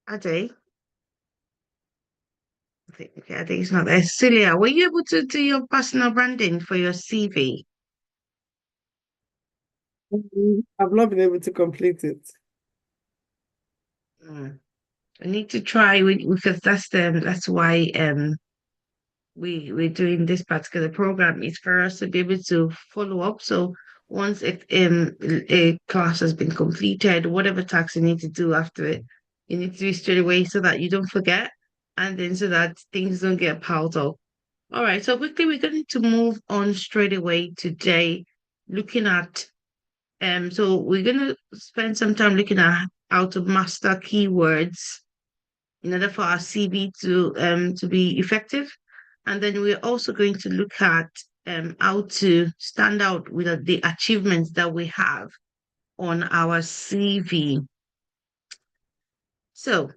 Ade? Okay, Ade is not there. Celia, were you able to do your personal branding for your CV? I've not been able to complete it. Mm. I need to try because that's why we're doing this particular program is for us to be able to follow up. So once a class has been completed, whatever tasks you need to do after it, you need to do it straight away so that you don't forget, and then so that things don't get piled up. All right, so quickly we're going to move on straight away today, looking at so we're gonna spend some time looking at how to master keywords in order for our CV to be effective. And then we're also going to look at how to stand out with the achievements that we have on our CV. So,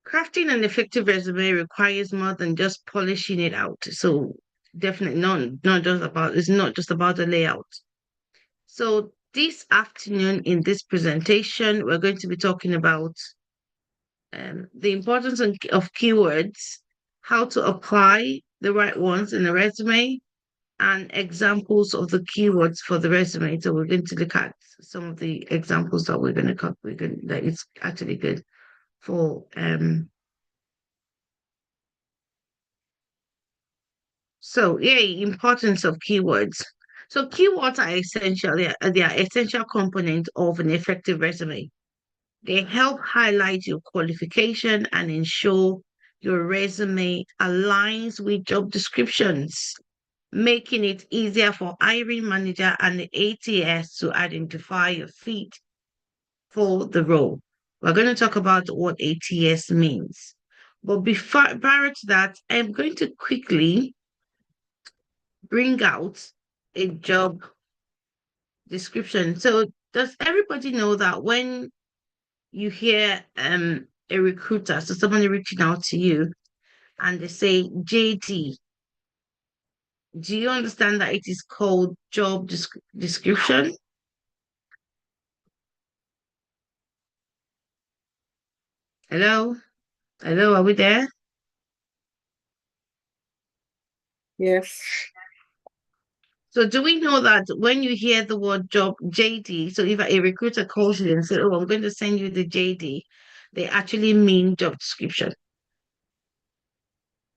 crafting an effective resume requires more than just polishing it out. So, definitely not just about it's not just about the layout. So, this afternoon in this presentation, we're going to be talking about the importance of keywords, how to apply the right ones in a resume, and examples of the keywords for the resume. So we're going to look at some of the examples that we're going to cut. That it's actually good for. So yeah, importance of keywords. So keywords are essential. They are essential component of an effective resume. They help highlight your qualification and ensure your resume aligns with job descriptions, making it easier for hiring manager and the ATS to identify your fit for the role. We're going to talk about what ATS means. But prior to that, I'm going to quickly bring out a job description. So does everybody know that when you hear a recruiter, so somebody reaching out to you and they say JD, do you understand that it is called job description? Hello? Hello, are we there? Yes. So do we know that when you hear the word job JD, so if a recruiter calls you and says, "Oh, I'm going to send you the JD," they actually mean job description.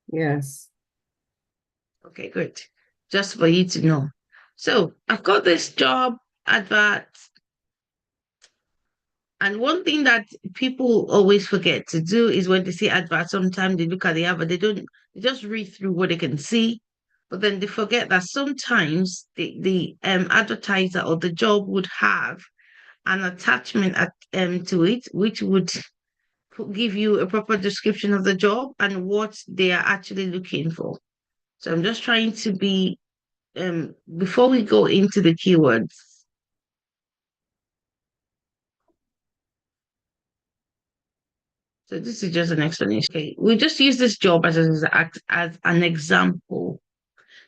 Yes. Okay, good. Just for you to know. So I've got this job advert. And one thing that people always forget to do is when they see adverts, sometimes they look at the advert, they just read through what they can see, but then they forget that sometimes the advertiser or the job would have an attachment to it, which would give you a proper description of the job and what they are actually looking for. So I'm just trying to be before we go into the keywords. So this is just an explanation. Okay, we just use this job as an example.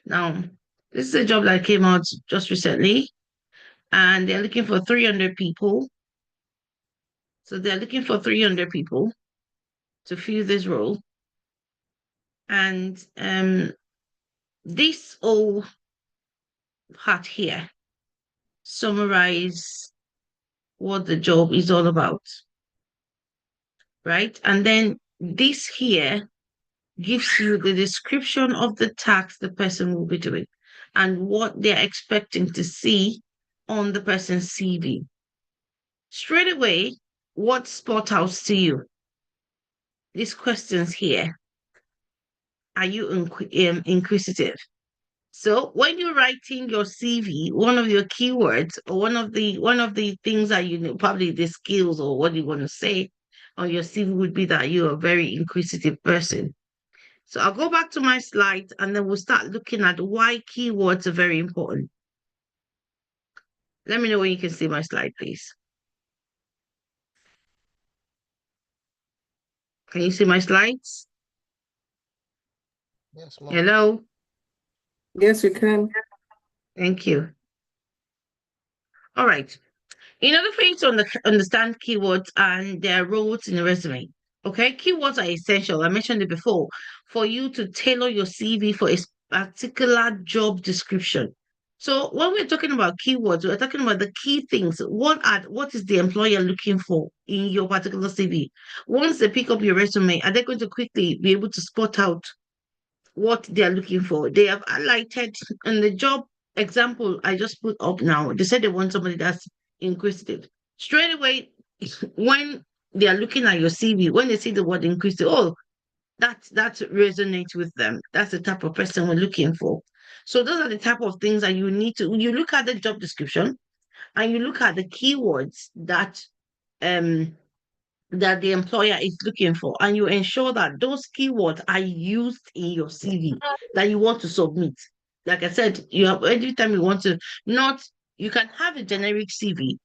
Now, this is a job that came out just recently, and they're looking for 300 people. So they're looking for 300 people to fill this role. And this whole part here summarize what the job is all about, right? And then this here gives you the description of the task the person will be doing and what they're expecting to see on the person's CV. Straight away, what spot out to you? These questions here. Are you inquisitive? So when you're writing your CV, one of your keywords or one of the things that you know, probably the skills or what you want to say on your CV would be that you're a very inquisitive person. So I'll go back to my slides and then we'll start looking at why keywords are very important. Let me know when you can see my slide, please. Can you see my slides? Yes, ma'am. Hello? Yes, we can. Thank you. All right. In order for you to understand keywords and their roles in a resume, okay, keywords are essential. I mentioned it before for you to tailor your CV for a particular job description. So when we're talking about keywords, we're talking about the key things. What is the employer looking for in your particular CV? Once they pick up your resume, are they going to quickly be able to spot out what they are looking for? They have highlighted in the job example I just put up now. They said they want somebody that's inquisitive. Straight away, when they are looking at your CV, when they see the word inquisitive, oh, that resonates with them. That's the type of person we're looking for. So those are the type of things that you look at the job description and you look at the keywords um that the employer is looking for, and you ensure that those keywords are used in your CV that you want to submit. Like I said, you have every time you want to not you can have a generic CV,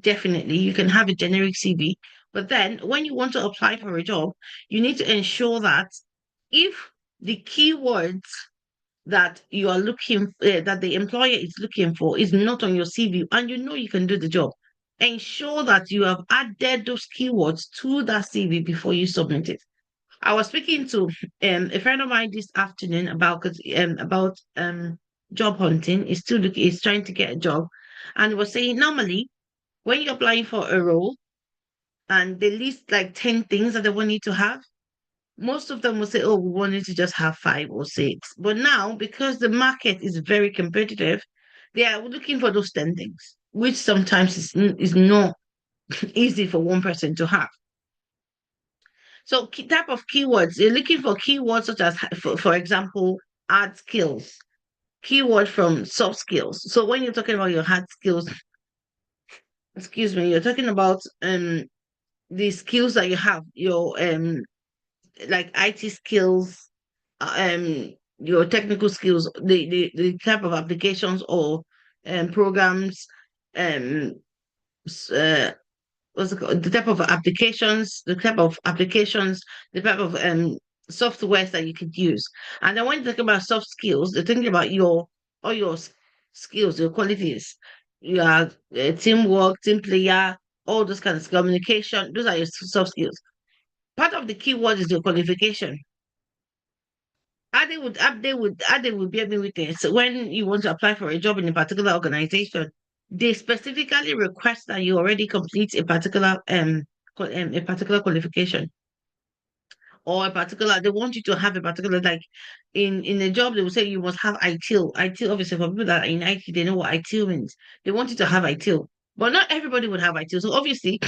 definitely you can have a generic CV, but then when you want to apply for a job, you need to ensure that if the keywords that you are that the employer is looking for is not on your CV and you know you can do the job, ensure that you have added those keywords to that CV before you submit it. I was speaking to a friend of mine this afternoon about job hunting. He's trying to get a job, and was saying normally when you're applying for a role and they list like 10 things that they want you to have, most of them will say, oh, we wanted to just have 5 or 6. But now, because the market is very competitive, they are looking for those 10 things, which sometimes is not easy for one person to have. So, type of keywords, you're looking for keywords such as, for example, hard skills, keyword from soft skills. So, when you're talking about your hard skills, excuse me, you're talking about the skills that you have, your like IT skills, your technical skills, the type of applications or programs, um what's it called? The type of softwares that you could use. And then when you talk about soft skills, they're thinking about all your skills, your qualities. You are teamwork, team player, all those kinds of communication. Those are your soft skills. Part of the keyword is your qualification. They would be able with it. So when you want to apply for a job in a particular organization, they specifically request that you already complete a particular qualification or a particular. They want you to have a particular, like in a job they will say you must have ITIL. ITIL, obviously for people that are in IT, they know what ITIL means. They want you to have ITIL. But not everybody would have ITIL. So obviously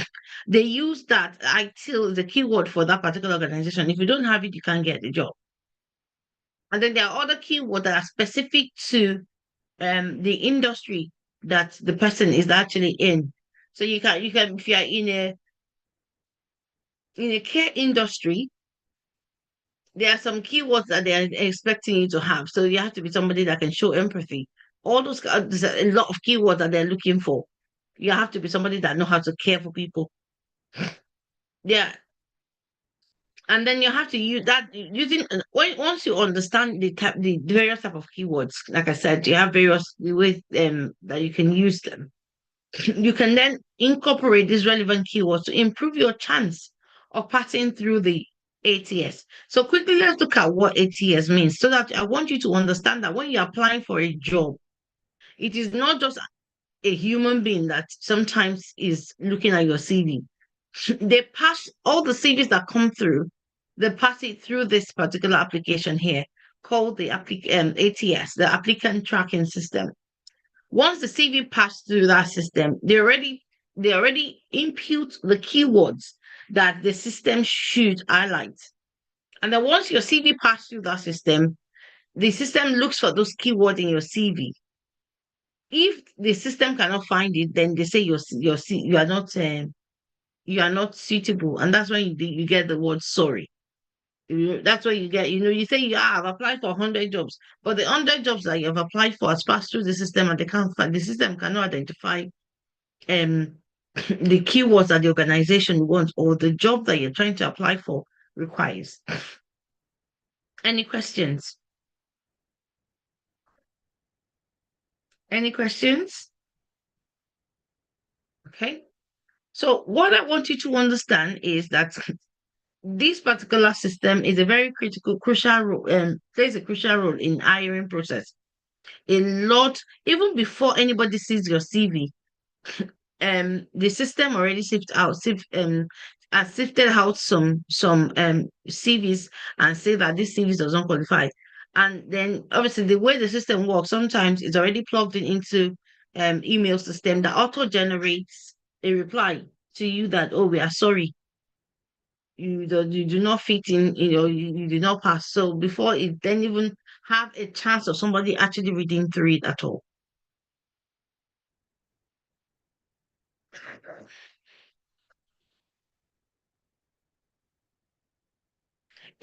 they use that ITIL is a keyword for that particular organization. If you don't have it, you can't get the job. And then there are other keywords that are specific to the industry that the person is actually in. So you can if you are in a care industry, there are some keywords that they are expecting you to have. So you have to be somebody that can show empathy. All those there's a lot of keywords that they're looking for. You have to be somebody that know how to care for people. Yeah, and then you have to use that using once you understand the various type of keywords. Like I said, you have various ways that you can use them. You can then incorporate these relevant keywords to improve your chance of passing through the ATS. So quickly, let's look at what ATS means so that I want you to understand that when you're applying for a job, it is not just a human being that sometimes is looking at your CV. They pass all the CVs that come through, they pass it through this particular application here called the ATS, the applicant tracking system. Once the CV passed through that system, they already impute the keywords that the system should highlight. And then once your CV passed through that system, the system looks for those keywords in your CV. If the system cannot find it, then they say you are not suitable, and that's when you get the word sorry. That's what you get. You say, yeah, I've applied for 100 jobs, but the 100 jobs that you've applied for has passed through the system and the system cannot identify um the keywords that the organization wants or the job that you're trying to apply for requires. Any questions? Any questions? Okay. So what I want you to understand is that this particular system is a very critical, crucial role, plays a crucial role in hiring process. A lot, even before anybody sees your CV, the system already has sifted out some CVs and say that this CV does not qualify. And then obviously the way the system works, sometimes it's already plugged in into email system that auto generates a reply to you that, oh, we are sorry, you do not fit in, you do not pass. So before it then even have a chance of somebody actually reading through it at all.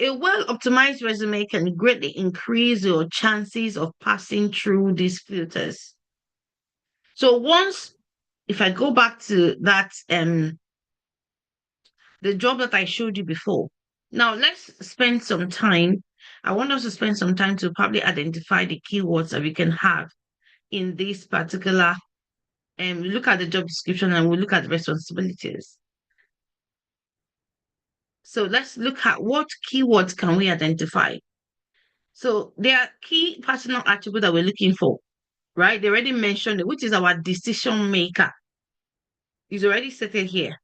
A well-optimized resume can greatly increase your chances of passing through these filters. So once, if I go back to that, the job that I showed you before. Now let's spend some time. I want us to spend some time to probably identify the keywords that we can have in this particular, look at the job description and we'll look at the responsibilities. So let's look at what keywords can we identify. So there are key personal attributes that we're looking for, right? They already mentioned it, which is our decision maker. It's already stated here.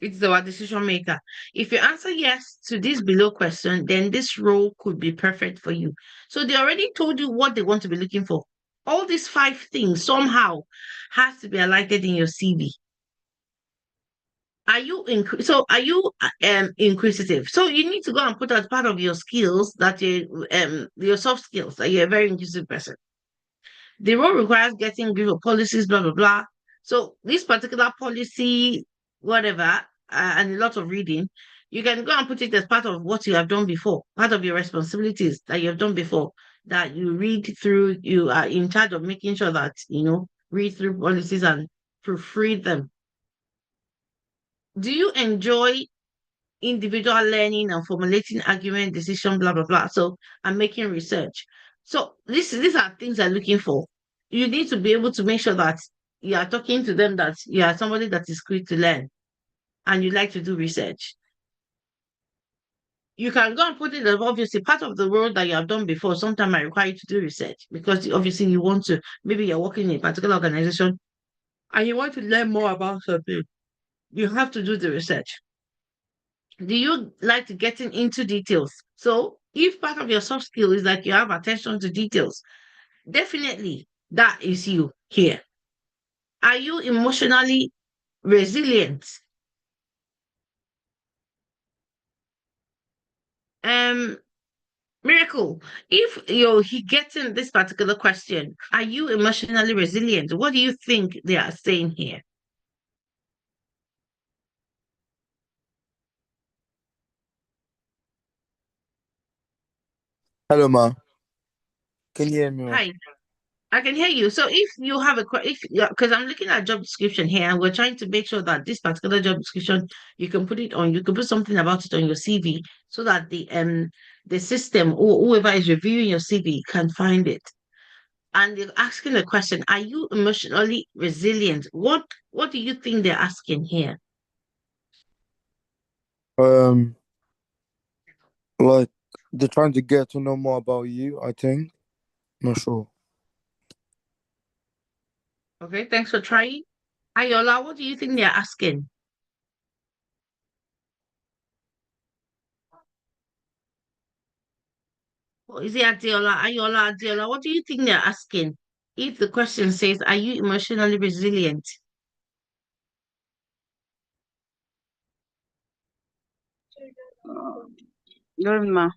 It's our decision maker. If you answer yes to this below question, then this role could be perfect for you. So they already told you what they want to be looking for. All these 5 things somehow has to be highlighted in your CV. Are you inquisitive? So you need to go and put as part of your skills that your soft skills that you're a very inquisitive person. The role requires getting grip of policies, blah, blah, blah. So this particular policy, whatever, and a lot of reading, you can go and put it as part of what you have done before, part of your responsibilities that you have done before, that you read through, you are in charge of making sure that, read through policies and proofread them. Do you enjoy individual learning and formulating argument, decision, blah, blah, blah? So I'm making research. So these are things I'm looking for. You need to be able to make sure that you are talking to them, that you are somebody that is quick to learn and you like to do research. You can go and put it as obviously part of the work that you have done before. Sometimes I require you to do research because obviously you want to, maybe you're working in a particular organization and you want to learn more about something. You have to do the research. Do you like to getting into details? So if part of your soft skill is that you have attention to details, definitely that is you here. Are you emotionally resilient? Um, Miracle, if you're getting this particular question, are you emotionally resilient? What do you think they are saying here? Hello, ma. Can you hear me, ma? Hi. I can hear you. So if you have if because I'm looking at job description here, and we're trying to make sure that this particular job description, you can put it on, you can put something about it on your CV so that the system or whoever is reviewing your CV can find it. And they're asking the question, are you emotionally resilient? What do you think they're asking here? Um, like they're trying to get to know more about you, I think. Not sure. Okay, thanks for trying. Ayola, what do you think they're asking? Or is it Adiola? Ayola, Adiola, what do you think they're asking? If the question says, are you emotionally resilient? Good, ma.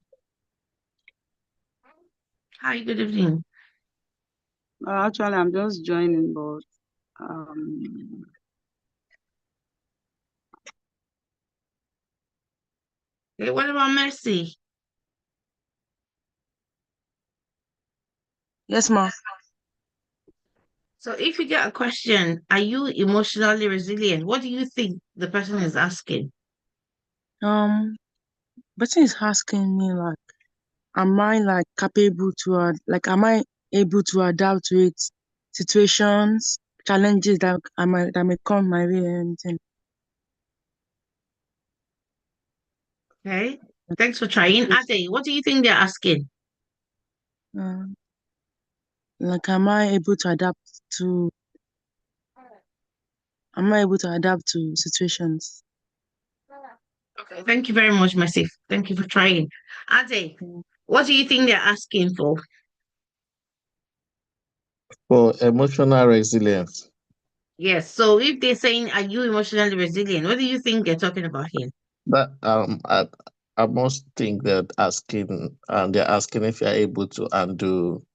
Hi, good evening. Actually, I'm just joining, but um, Okay, what about Mercy? Yes, ma. So if you get a question, are you emotionally resilient? What do you think the person is asking? Person is asking me like, am I like capable to like, am I able to adapt to it situations? challenges that may come my way and anything. Okay. Thanks for trying. Ade, what do you think they're asking? Uh, like, am I able to adapt to situations? Okay. Thank you very much, Mercy. Thank you for trying. Ade, what do you think they're asking for? For emotional resilience. Yes. So if they're saying, are you emotionally resilient? What do you think they're talking about here? That I must think that they're asking if you're able to undo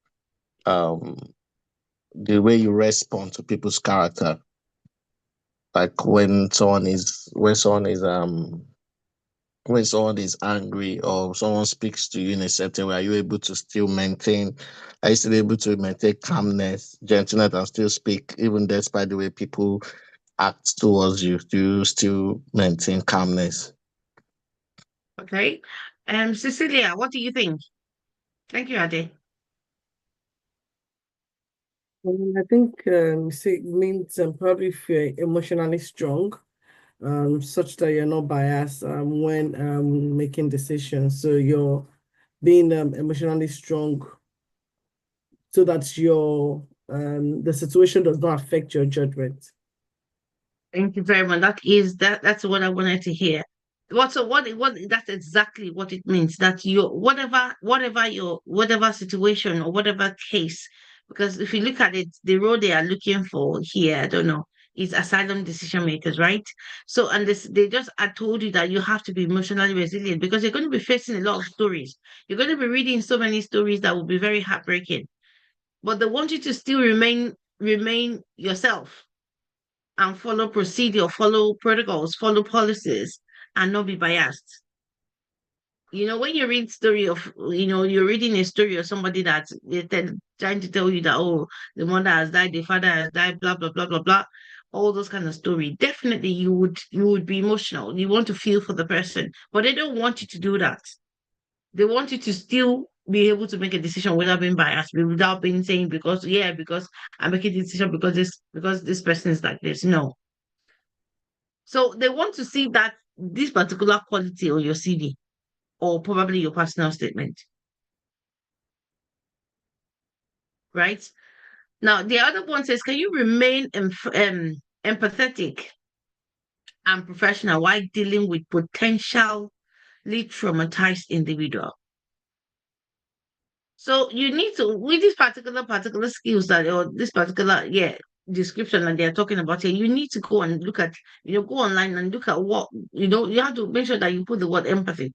um the way you respond to people's character. Like when someone is angry or someone speaks to you in a certain way, are you able to still maintain calmness, gentleness, and still speak even despite the way people act towards you? Do you still maintain calmness? Okay. Cecilia, what do you think? Thank you, Ade. I think say it means probably if you're emotionally strong, such that you're not biased when making decisions. So you're being emotionally strong so that your the situation does not affect your judgment. Thank you very much. That's what I wanted to hear. What that's exactly what it means. That you whatever situation or whatever case, because if you look at it, the role they are looking for here, I don't know, is asylum decision makers, right? So and they just I told you that you have to be emotionally resilient because you're going to be facing a lot of stories. You're going to be reading so many stories that will be very heartbreaking. But they want you to still remain yourself and follow procedure, follow protocols, follow policies, and not be biased. When you read story of, you're reading a story of somebody that's trying to tell you that, oh, the mother has died, the father has died, blah, blah, blah, blah, blah, all those kind of story. Definitely you would be emotional. You want to feel for the person, but they don't want you to do that. They want you to still be able to make a decision without being biased, without being saying because I'm making a decision because this person is like this. No. So they want to see that this particular quality on your CV or probably your personal statement, right? Now, the other one says, can you remain empathetic and professional while dealing with potentially traumatized individual? So you need to, with this particular skills that, or this particular, description that they're talking about here, you need to go and look at, go online and look at what, you have to make sure that you put the word empathy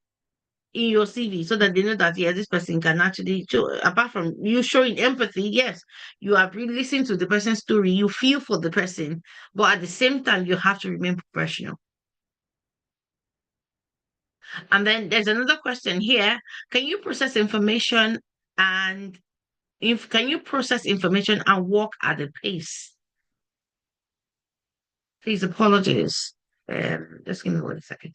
in your CV so that they know that yes, this person can actually show. Apart from you showing empathy, yes, you have really listened to the person's story, you feel for the person, but at the same time, you have to remain professional. And then there's another question here: Can you process information and if can you process information and walk at a pace? Please apologies. Just give me 1 second.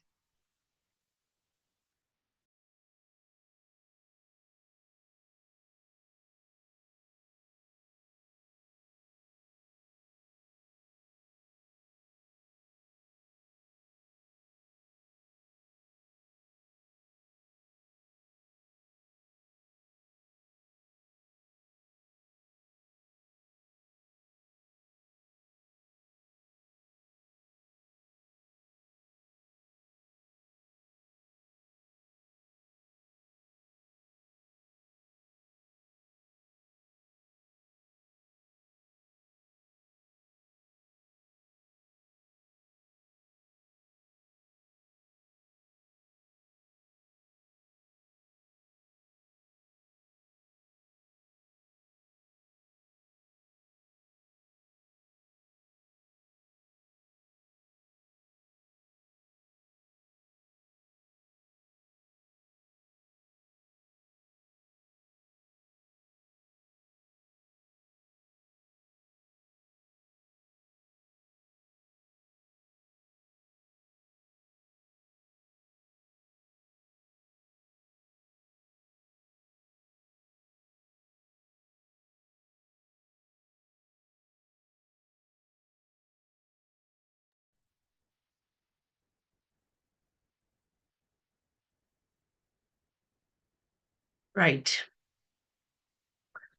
Right.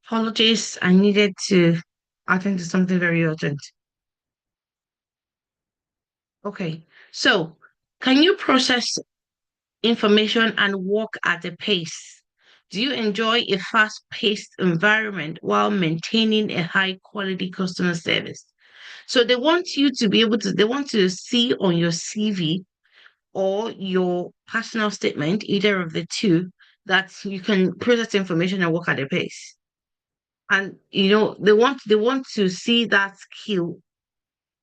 Apologies, I needed to attend to something very urgent. Okay, so can you process information and work at a pace? Do you enjoy a fast-paced environment while maintaining a high-quality customer service? So they want you to be able to, they want to see on your CV or your personal statement, either of the two, that you can process information and work at a pace. And they want to see that skill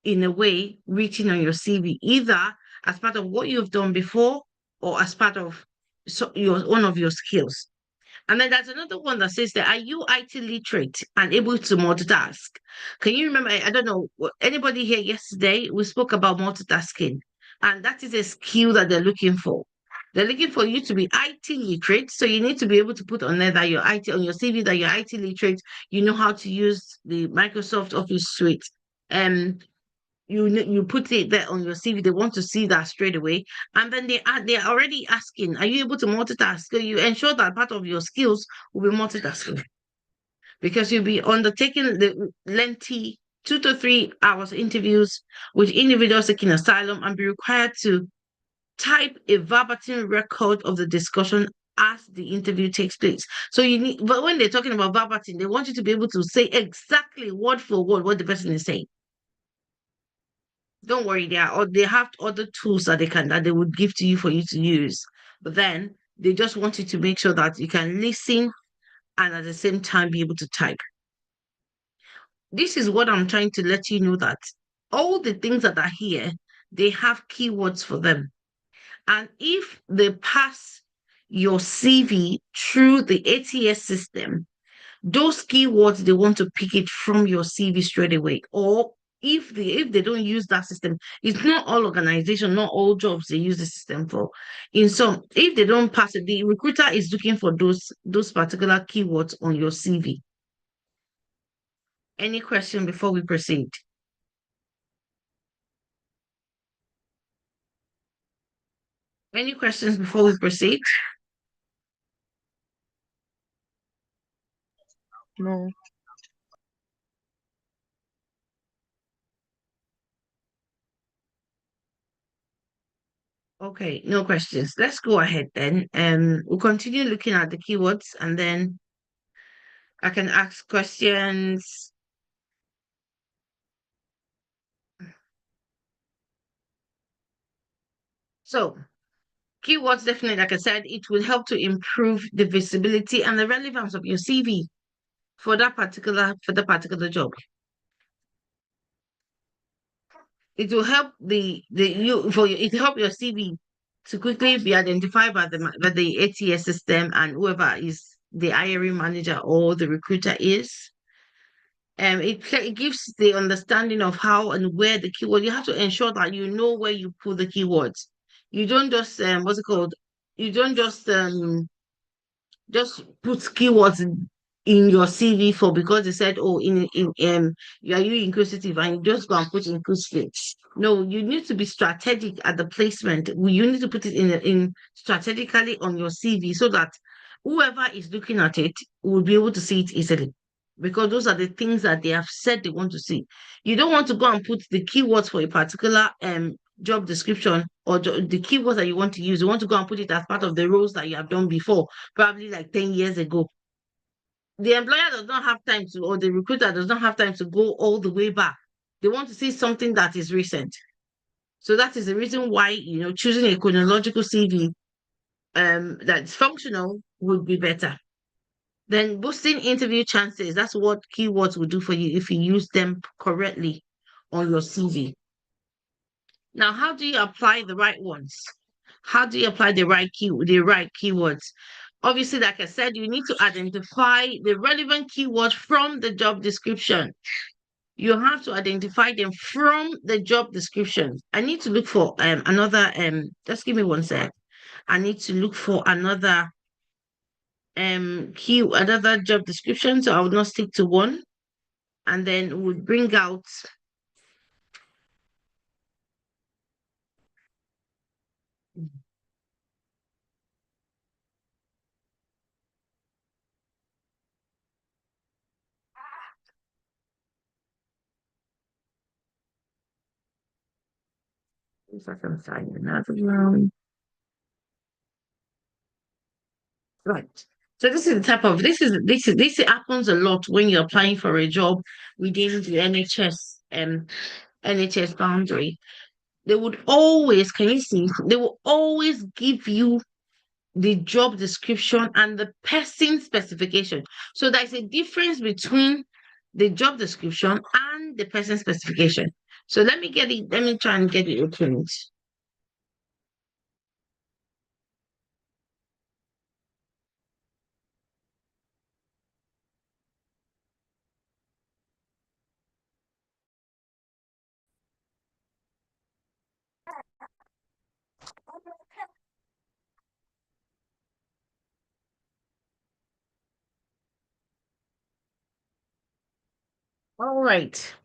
in a way written on your CV, either as part of what you've done before or as part of one of your skills. And then there's another one that says that, are you IT literate and able to multitask? Can you remember? I don't know, anybody here yesterday, we spoke about multitasking, and that is a skill that they're looking for. They're looking for you to be IT literate. So you need to be able to put on there that you're IT on your CV, that you're IT literate, you know how to use the Microsoft Office suite. You put it there on your CV. They want to see that straight away, and then they're already asking, are you able to multitask? So you ensure that part of your skills will be multitasking, because you'll be undertaking the lengthy 2 to 3 hours interviews with individuals seeking asylum and be required to type a verbatim record of the discussion as the interview takes place. So but when they're talking about verbatim, they want you to be able to say exactly word for word what the person is saying. Don't worry, they have other tools that they would give to you for you to use. But then they just want you to make sure that you can listen and at the same time be able to type. This is what I'm trying to let you know, that all the things that are here, they have keywords for them. And if they pass your CV through the ATS system, those keywords, they want to pick it from your CV straight away. Or if they don't use that system, it's not all organizations, not all jobs they use the system for. In some, if they don't pass it, the recruiter is looking for those particular keywords on your CV. Any question before we proceed? Any questions before we proceed? No. Okay, no questions. Let's go ahead then. We'll continue looking at the keywords, and then I can ask questions. So, keywords, definitely, like I said, it will help to improve the visibility and the relevance of your CV for the particular job. It will help it help your CV to quickly be identified by the ATS system and whoever is the hiring manager or the recruiter is. It gives the understanding of how and where the keyword. You have to ensure that you know where you put the keywords. You don't just what's it called? You don't just put keywords in your CV for because they said, oh, are you inquisitive, and you just go and put inquisitive. No, you need to be strategic at the placement. You need to put it in strategically on your CV so that whoever is looking at it will be able to see it easily. Because those are the things that they have said they want to see. You don't want to go and put the keywords for a particular job description or the keywords that you want to use. You want to go and put it as part of the roles that you have done before, probably like 10 years ago. The employer does not have time to, or the recruiter does not have time to go all the way back. They want to see something that is recent. So that is the reason why, choosing a chronological CV that's functional would be better. Then boosting interview chances, that's what keywords will do for you if you use them correctly on your CV. Now, how do you apply the right ones? How do you apply the right keywords? Obviously, like I said, you need to identify the relevant keywords from the job description. You have to identify them from the job description. I need to look for another just give me one sec. I need to look for another another job description, so I will not stick to one, and then we'll bring out If I can find another one. Right. So this is the type of this happens a lot when you're applying for a job within the NHS boundary. They would always, can you see? They will always give you the job description and the person specification. So there's a difference between the job description and the person specification. So let me try and get it opened. All right.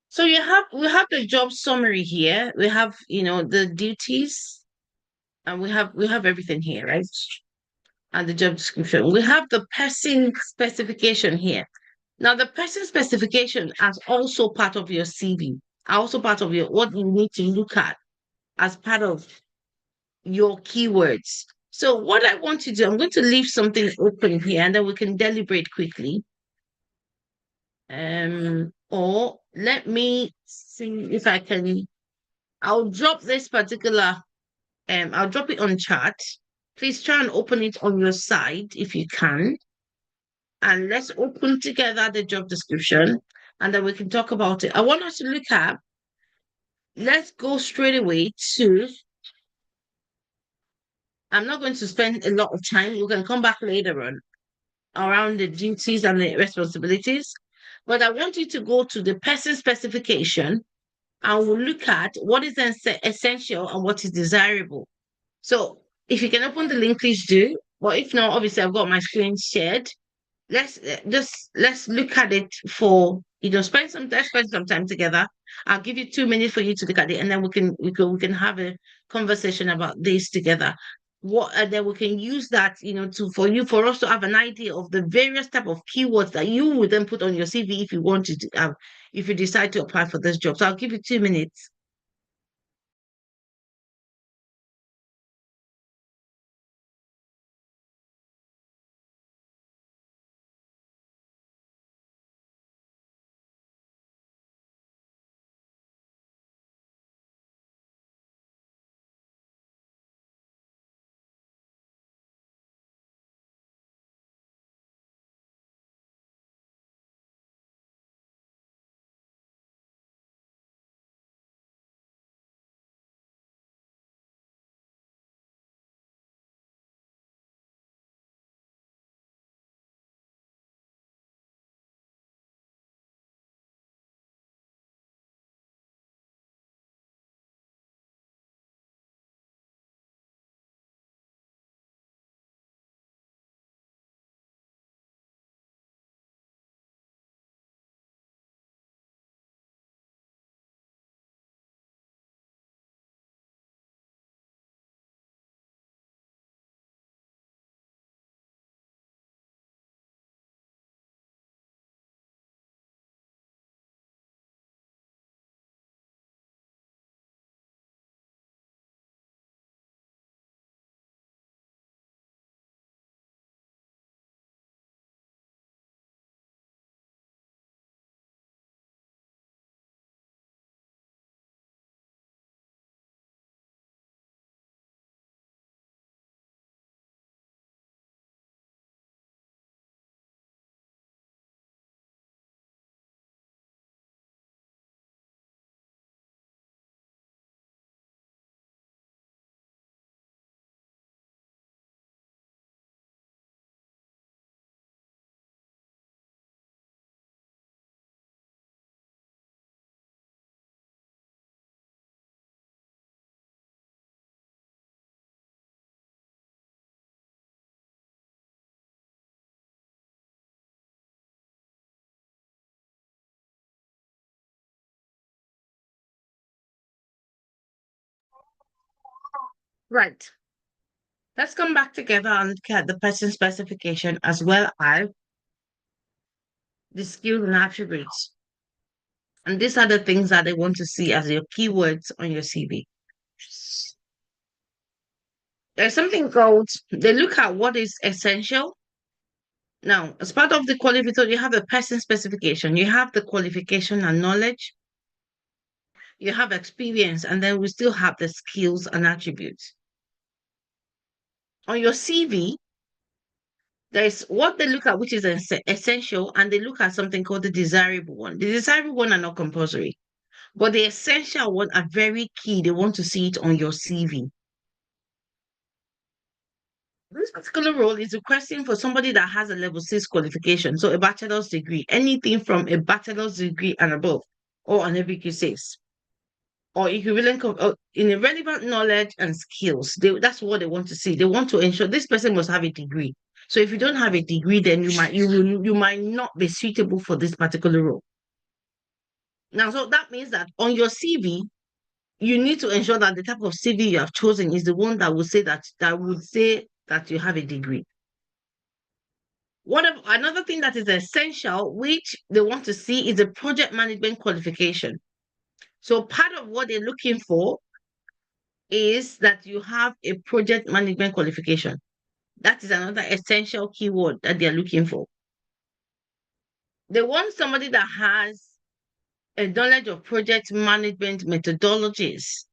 So we have the job summary here. We have, the duties, and we have everything here, right? And the job description. We have the person specification here. Now, the person specification is also part of your CV, also part of what you need to look at as part of your keywords. So what I want to do, I'm going to leave something open here and then we can deliberate quickly. Or let me see if I can, I'll drop this particular, I'll drop it on chat. Please try and open it on your side if you can. And let's open together the job description and then we can talk about it. I want us to look at, let's go straight away to, I'm not going to spend a lot of time. We can come back later on around the duties and the responsibilities. But I want you to go to the person specification and we'll look at what is essential and what is desirable. So if you can open the link, please do. But if not, obviously I've got my screen shared. Let's look at it for spend some time together. I'll give you 2 minutes for you to look at it, and then we can have a conversation about this together. And then we can use that for us to have an idea of the various type of keywords that you would then put on your CV if you wanted to if you decide to apply for this job. So I'll give you 2 minutes. Right. Let's come back together and look at the person specification as well as the skills and attributes. And these are the things that they want to see as your keywords on your CV. There's something called, they look at what is essential. Now, as part of the qualification, you have a person specification, you have the qualification and knowledge, you have experience, and then we still have the skills and attributes. On your CV, there's what they look at, which is essential, and they look at something called the desirable one. The desirable one are not compulsory, but the essential one are very key. They want to see it on your CV. This particular role is requesting for somebody that has a level 6 qualification, so a bachelor's degree, anything from a bachelor's degree and above, or an ABQ6, or equivalent in a relevant knowledge and skills. That's what they want to see. They want to ensure this person must have a degree. So if you don't have a degree, then you might not be suitable for this particular role. Now, so that means that on your CV, you need to ensure that the type of CV you have chosen is the one that would say that you have a degree. Another thing that is essential, which they want to see, is a project management qualification. So part of what they're looking for is that you have a project management qualification. That is another essential keyword that they're looking for. They want somebody that has a knowledge of project management methodologies.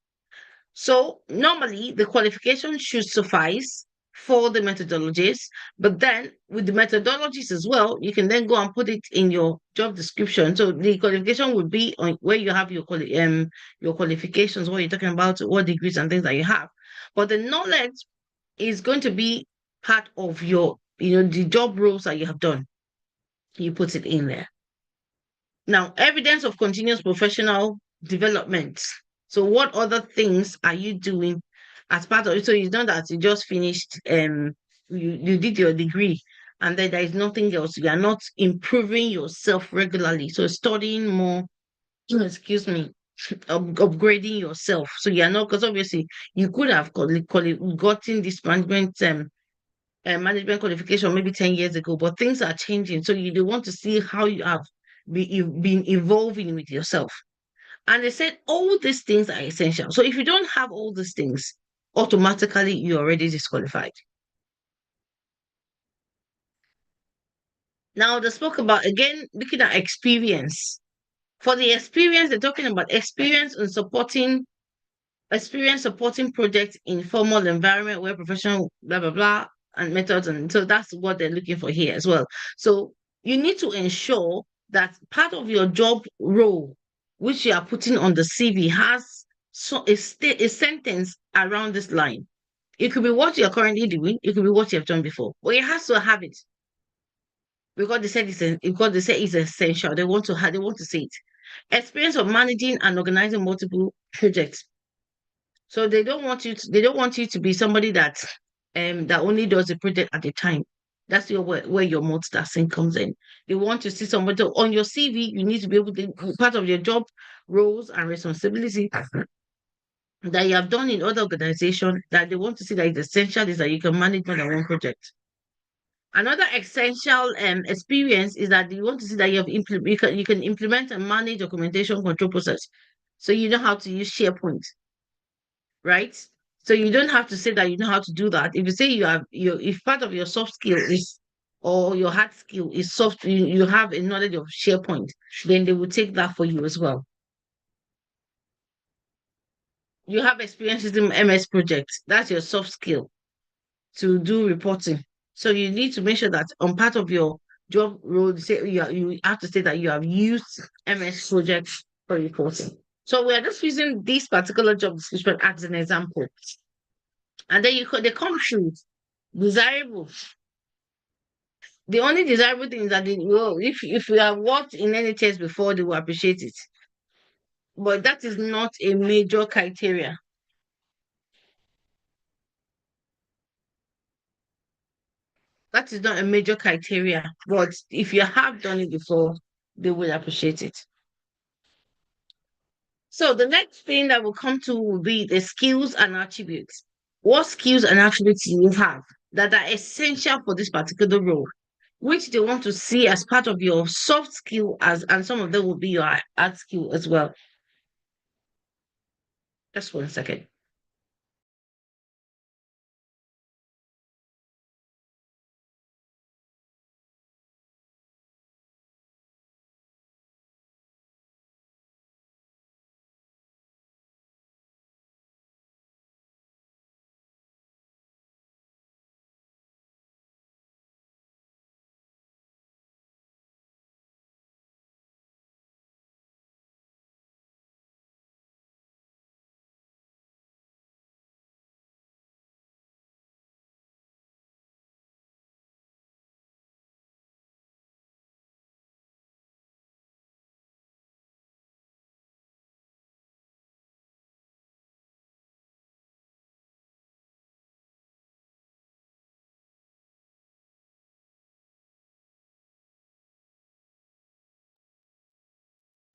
So normally the qualification should suffice for the methodologies, but then with the methodologies as well, you can then go and put it in your job description. So the qualification would be on where you have your qualifications, what you're talking about, what degrees and things that you have. But the knowledge is going to be part of your, the job roles that you have done. You put it in there. Now, evidence of continuous professional development. So what other things are you doing as part of it? So it's not that you just finished, you did your degree and then there is nothing else. You are not improving yourself regularly. So studying more, excuse me, upgrading yourself. So you are not, because obviously you could have gotten this management qualification maybe 10 years ago, but things are changing. So you want to see how you've been evolving with yourself. And they said all these things are essential. So if you don't have all these things, automatically you're already disqualified. Now they spoke about, again, looking at experience. For the experience, they're talking about experience supporting projects in formal environment where professional blah blah blah and methods, and so that's what they're looking for here as well. So you need to ensure that part of your job role, which you are putting on the CV, has a sentence around this line. It could be what you're currently doing, it could be what you have done before, but it has to have it because they said it's essential. They want to say it. Experience of managing and organizing multiple projects. So they don't want you to be somebody that only does a project at a time. That's where your multitasking comes in. They want to see somebody on your CV. You need to be able to, part of your job roles and responsibility that you have done in other organizations, that they want to see that it's essential is that you can manage more than one project. Another essential experience is that you want to see that you can implement and manage documentation control process. So you know how to use SharePoint, right? So you don't have to say that you know how to do that. If you say if part of your soft skill is, or your hard skill is soft, you have a knowledge of SharePoint, then they will take that for you as well. You have experiences in MS projects. That's your soft skill to do reporting. So you need to make sure that on part of your job role, you have to say that you have used MS projects for reporting. So we are just using this particular job description as an example. And then they come through desirable. The only desirable thing is that if you have worked in any test before, they will appreciate it. But that is not a major criteria. That is not a major criteria. But if you have done it before, they will appreciate it. So the next thing that will come to will be the skills and attributes. What skills and attributes do you have that are essential for this particular role? which they want to see as part of your soft skill, and some of them will be your hard skill as well. Just 1 second.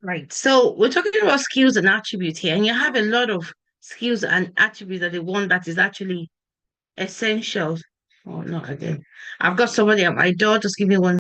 Right. So we're talking about skills and attributes here, and you have a lot of skills and attributes that the one that is actually essential. Oh, not again. I've got somebody at my door. Just give me one.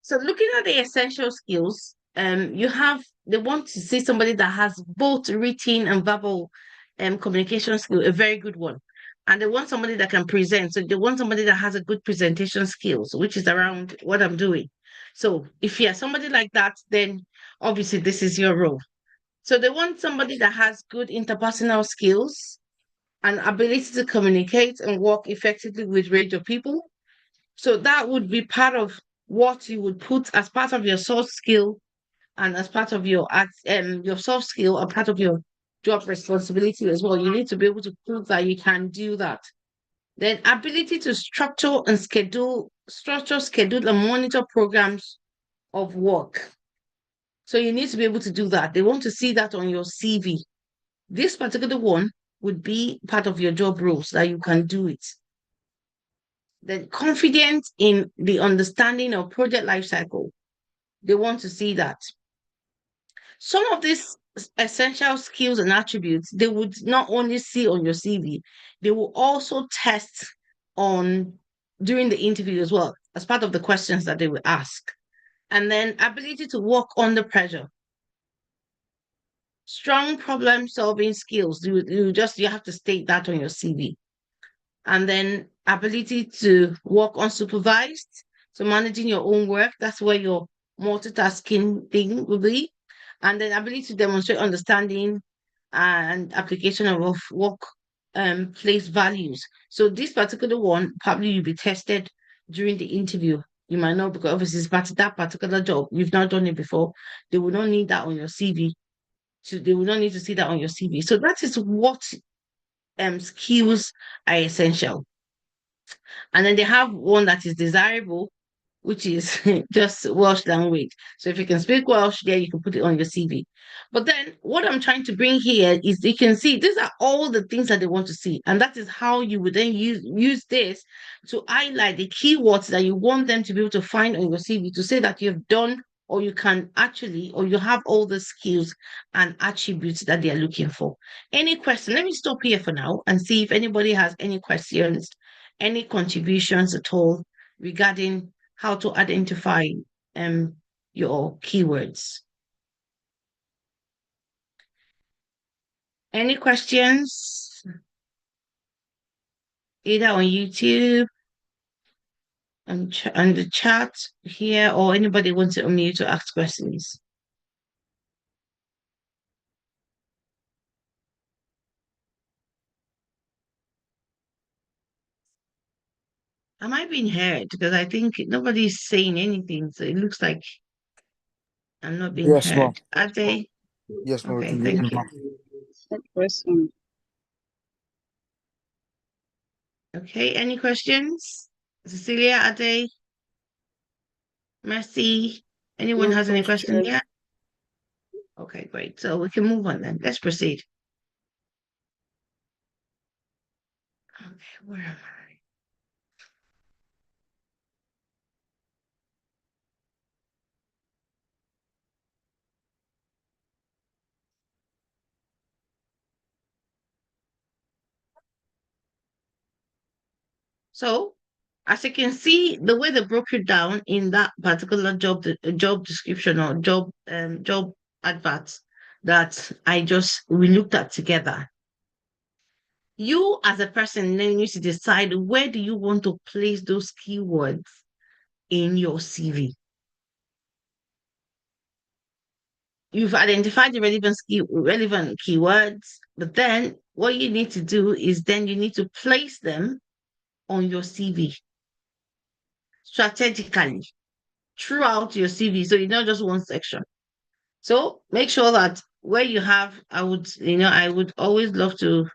So looking at the essential skills, they want to see somebody that has both written and verbal communication skill, a very good one. And they want somebody that can present. So they want somebody that has a good presentation skills, which is around what I'm doing. So if you're somebody like that, then obviously this is your role. So they want somebody that has good interpersonal skills and ability to communicate and work effectively with range of people. So that would be part of what you would put as part of your soft skill and as part of your soft skill and part of your job responsibility as well. You need to be able to prove that you can do that. Then ability to structure, schedule, and monitor programs of work. So you need to be able to do that. They want to see that on your CV. This particular one would be part of your job roles that you can do it. Then confident in the understanding of project lifecycle. They want to see that. Some of these essential skills and attributes, they would not only see on your CV, they will also test on during the interview as well, as part of the questions that they will ask. And then ability to work under pressure. Strong problem-solving skills. You have to state that on your CV. And then ability to work unsupervised. So managing your own work, that's where your multitasking thing will be. And then ability to demonstrate understanding and application of work place values. So this particular one, probably you'll be tested during the interview. You might know because obviously it's that particular job. You've not done it before. They will not need that on your CV. So they will not need to see that on your CV. So that is what skills are essential. And then they have one that is desirable, which is just Welsh language. So if you can speak Welsh, there you can put it on your CV. But then what I'm trying to bring here is you can see these are all the things that they want to see. And that is how you would then use this to highlight the keywords that you want them to be able to find on your CV to say that you've done or you can actually, or you have all the skills and attributes that they are looking for. Any question? Let me stop here for now and see if anybody has any questions, any contributions at all regarding how to identify your keywords. Any questions? Either on YouTube, on the chat here, or anybody wants to unmute to ask questions. Am I being heard? Because I think nobody's saying anything, so it looks like I'm not being Yes, ma'am. heard. Are they? Yes, ma'am. Okay, thank you. Next question. Okay, any questions? Cecilia, Ade, Mercy, anyone No has any question question. yet? Okay, great. So we can move on then. Let's proceed. Where am I? So, as you can see, the way they broke it down in that particular job description or job adverts that we looked at together. You as a person then need to decide where do you want to place those keywords in your CV. You've identified the relevant keywords, but then what you need to do is then you need to place them on your CV strategically throughout your CV. So it's not just one section. So make sure that where you have, I would always love to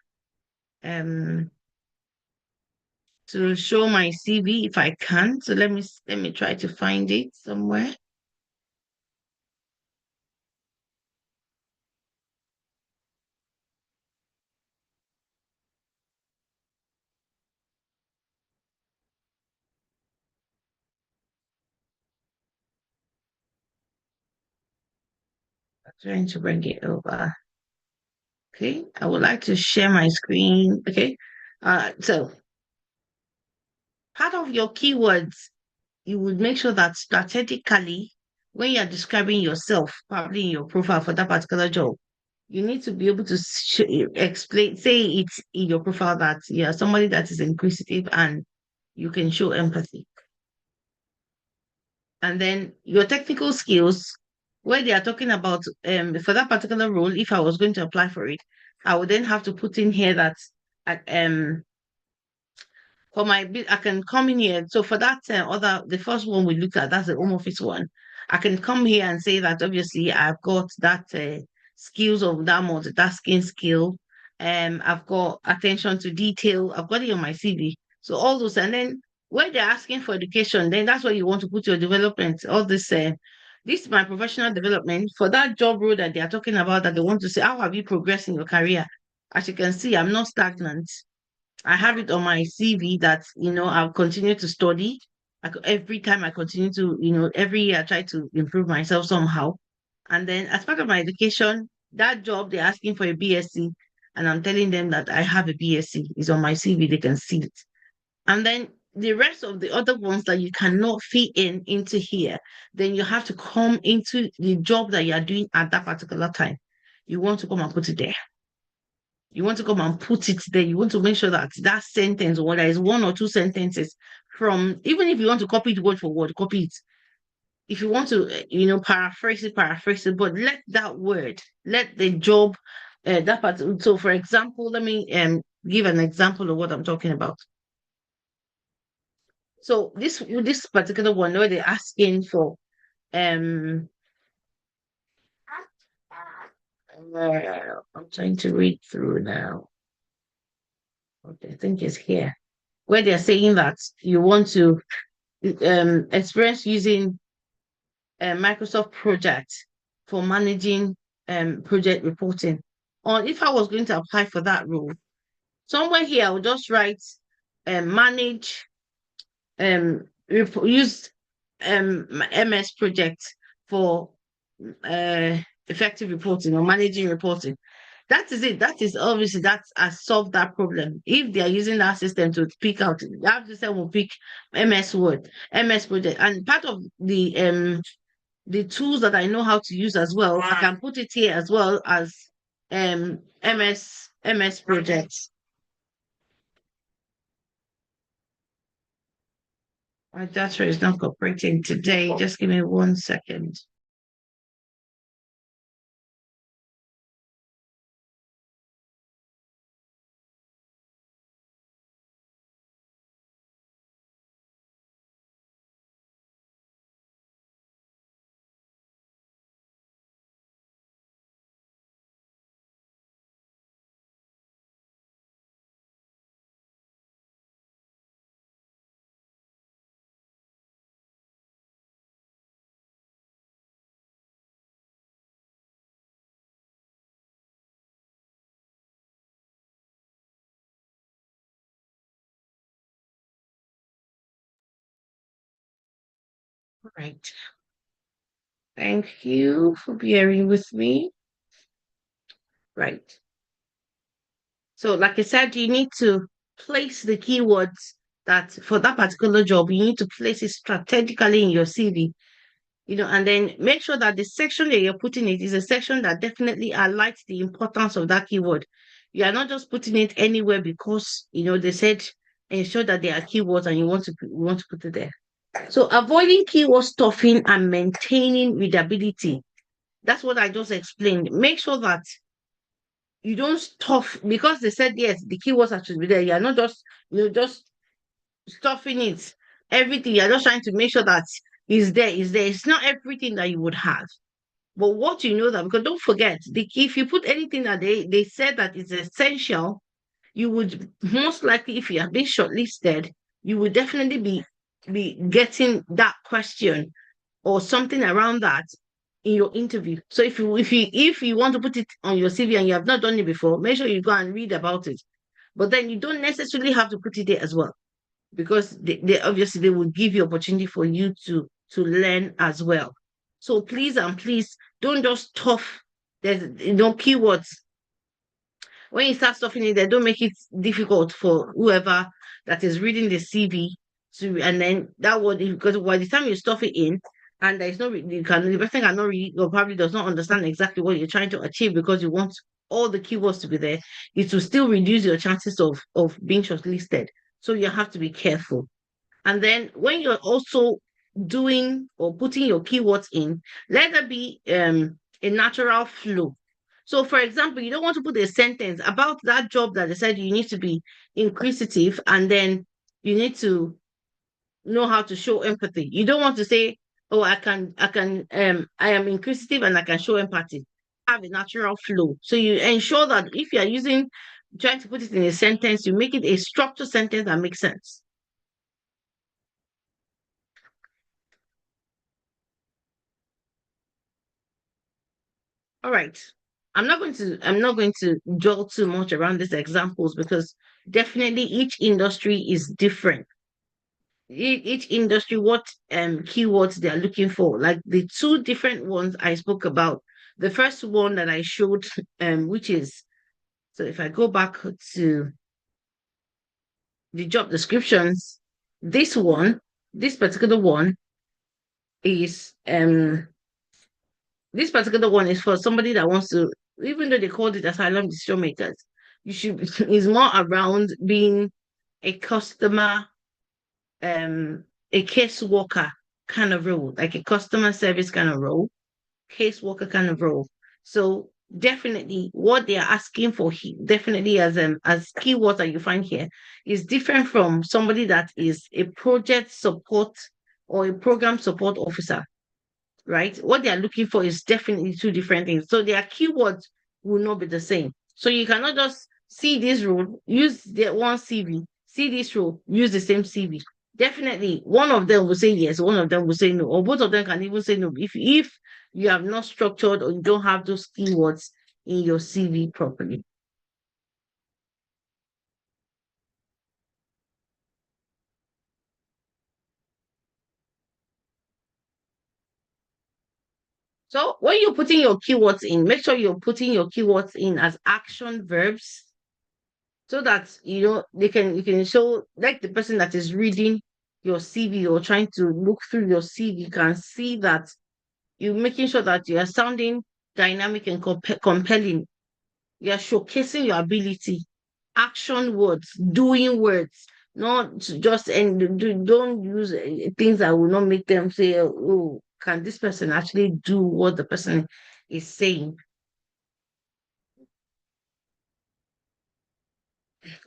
show my CV if I can. So let me try to find it somewhere. I'm trying to bring it over. Okay, I would like to share my screen. Okay, so part of your keywords, you would make sure that strategically, when you're describing yourself, probably in your profile for that particular job, you need to be able to explain, say it in your profile that you're somebody that is inquisitive and you can show empathy. And then your technical skills, where they are talking about for that particular role, if I was going to apply for it, I would then have to put in here that for I can come in here. So for that the first one we looked at, that's the home office one. I can come here and say that obviously I've got that skills of that multitasking skill. I've got attention to detail. I've got it on my CV. So all those, and then when they're asking for education, then that's where you want to put your development. All this, this is my professional development for that job role that they are talking about. That they want to say, how have you progressed in your career? As you can see, I'm not stagnant. I have it on my CV that, I'll continue to study. Every time I continue to, every year I try to improve myself somehow. And then as part of my education, that job, they're asking for a BSc. And I'm telling them that I have a BSc. It's on my CV. They can see it. And then the rest of the other ones that you cannot fit into here, then you have to come into the job that you are doing at that particular time. You want to come and put it there. You want to come and put it there. You want to make sure that that sentence, or there is one or two sentences from, even if you want to copy it word for word, copy it. If you want to, paraphrase it, but let that word, let the job, that part. So, for example, let me give an example of what I'm talking about. So this particular one, where they're asking for, I'm trying to read through now. Okay, I think it's here, where they're saying that you want to experience using a Microsoft project for managing project reporting. Or if I was going to apply for that role, somewhere here I would just write manage use MS project for effective reporting or managing reporting. That is it. That is obviously that has solved that problem. If they are using that system to pick out, that system will pick MS Word, MS Project, and part of the tools that I know how to use as well. I can put it here as well as MS Project. My data is not cooperating today. Just give me 1 second. Right. Thank you for bearing with me. Right. So, like I said, you need to place the keywords that for that particular job, you need to place it strategically in your CV, and then make sure that the section that you're putting it is a section that definitely highlights the importance of that keyword. You are not just putting it anywhere because, they said ensure that there are keywords and you want to put it there. So avoiding keyword stuffing and maintaining readability. That's what I just explained. Make sure that you don't stuff because they said yes, the keywords are to be there. You're not just stuffing it. Everything you're just trying to make sure that is there, is there. It's not everything that you would have. But what you know that because don't forget, if you put anything that they said that is essential, you would most likely, if you have been shortlisted, you would definitely be getting that question or something around that in your interview. So if you want to put it on your CV and you have not done it before, make sure you go and read about it. But then you don't necessarily have to put it there as well, because they obviously they will give you opportunity for you to learn as well. So please and please don't just stuff there's keywords. When you start stuffing it, they don't make it difficult for whoever that is reading the CV to, and then that would because by the time you stuff it in, and there's no the person cannot read or probably does not understand exactly what you're trying to achieve because you want all the keywords to be there, it will still reduce your chances of being shortlisted. So you have to be careful. And then when you're also doing or putting your keywords in, let there be a natural flow. So, for example, you don't want to put a sentence about that job that they said you need to be inquisitive and then you need to know how to show empathy. You don't want to say, "Oh, I am inquisitive and I can show empathy." Have a natural flow. So you ensure that if you are trying to put it in a sentence, you make it a structured sentence that makes sense. All right. I'm not going to dwell too much around these examples because definitely each industry is different. Each industry, what keywords they are looking for. Like the two different ones I spoke about. The first one that I showed, which is so if I go back to the job descriptions, this particular one is this particular one is for somebody that wants to, even though they called it asylum decision makers, you should is more around being a customer, a caseworker kind of role, like a customer service kind of role, caseworker kind of role. So definitely what they are asking for definitely as keywords that you find here is different from somebody that is a project support or a program support officer, right? What they are looking for is definitely two different things. So their keywords will not be the same. So you cannot just see this role, use the one CV, see this role, use the same CV. Definitely, one of them will say yes, one of them will say no, or both of them can even say no. If you have not structured or you don't have those keywords in your CV properly. So when you're putting your keywords in, make sure you're putting your keywords in as action verbs so that you can show like the person that is reading your CV or trying to look through your CV can see that you're making sure that you are sounding dynamic and compelling. You are showcasing your ability, action words, doing words, not just and don't use things that will not make them say, "Oh, can this person actually do what the person is saying?"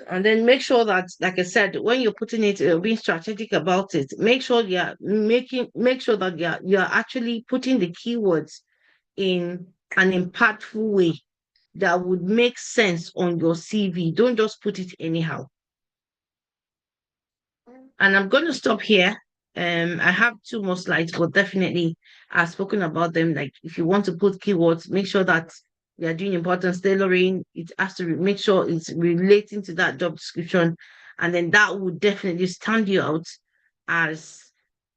And then make sure that, like I said, when you're putting it, being strategic about it, make sure make sure that you're actually putting the keywords in an impactful way that would make sense on your CV. Don't just put it anyhow. And I'm going to stop here. I have two more slides, but definitely I've spoken about them. Like if you want to put keywords, make sure that we are doing importance tailoring. It has to make sure it's relating to that job description, and then that would definitely stand you out as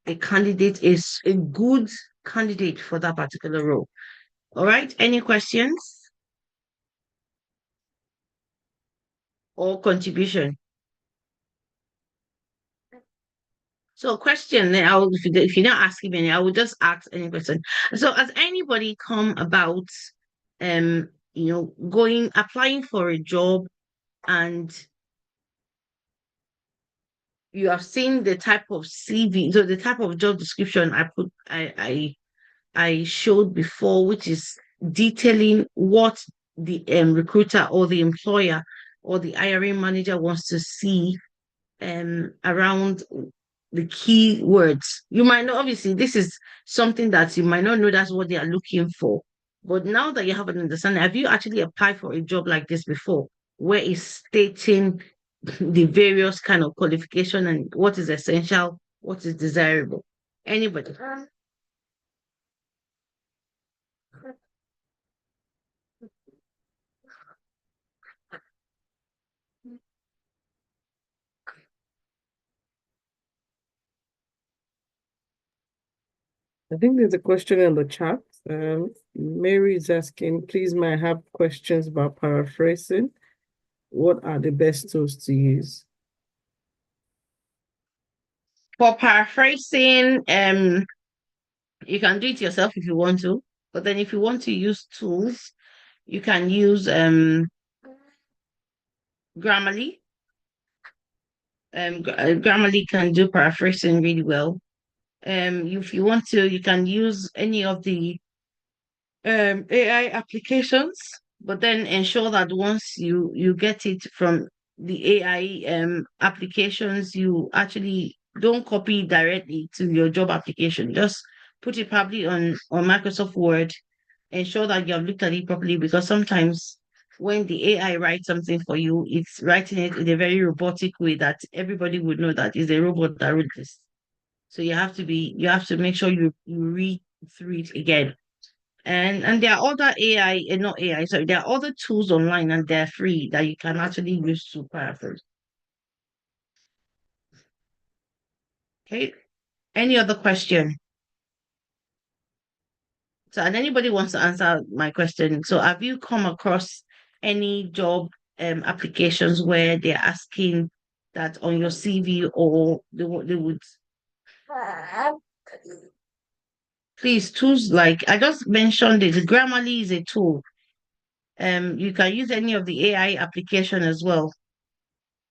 a candidate is a good candidate for that particular role. All right, any questions or contribution? So question, then if you're not asking me, I will just ask any question. So has anybody come about applying for a job, and you have seen the type of CV, so the type of job description I showed before, which is detailing what the recruiter or the employer or the hiring manager wants to see around the key words. You might not, obviously, this is something that you might not know that's what they are looking for. But now that you have an understanding, have you actually applied for a job like this before, where it's stating the various kind of qualification and what is essential, what is desirable? Anybody? I think there's a question in the chat. Mary is asking, please, may I have questions about paraphrasing? What are the best tools to use? For paraphrasing, you can do it yourself if you want to, but then if you want to use tools, you can use Grammarly. Grammarly can do paraphrasing really well. If you want to, you can use any of the AI applications, but then ensure that once you get it from the AI applications, you actually don't copy it directly to your job application. Just put it probably on Microsoft Word. Ensure that you have looked at it properly, because sometimes when the AI writes something for you, it's writing it in a very robotic way that everybody would know that is a robot that wrote this. So you have to make sure you read through it again. And there are other AI, not AI, sorry, there are other tools online and they're free that you can actually use to paraphrase. Okay. Any other question? So, and anybody wants to answer my question. So, have you come across any job applications where they're asking that on your CV, or they would please, tools like I just mentioned it, Grammarly is a tool. You can use any of the AI application as well.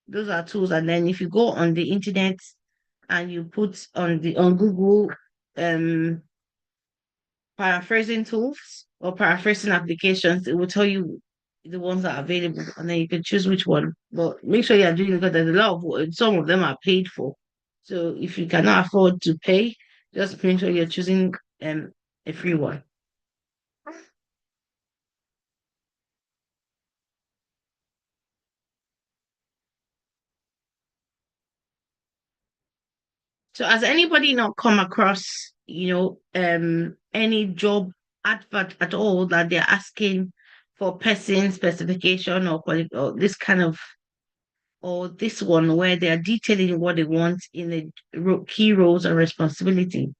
Those are tools. And then if you go on the internet and you put on Google paraphrasing tools or paraphrasing applications, it will tell you the ones that are available, and then you can choose which one. But make sure you're doing it, because there's a lot of some of them are paid for. So if you cannot afford to pay, just make sure you're choosing a free one. So has anybody not come across, any job advert at all that they're asking for person specification or this kind of, or this one where they are detailing what they want in the key roles and responsibility,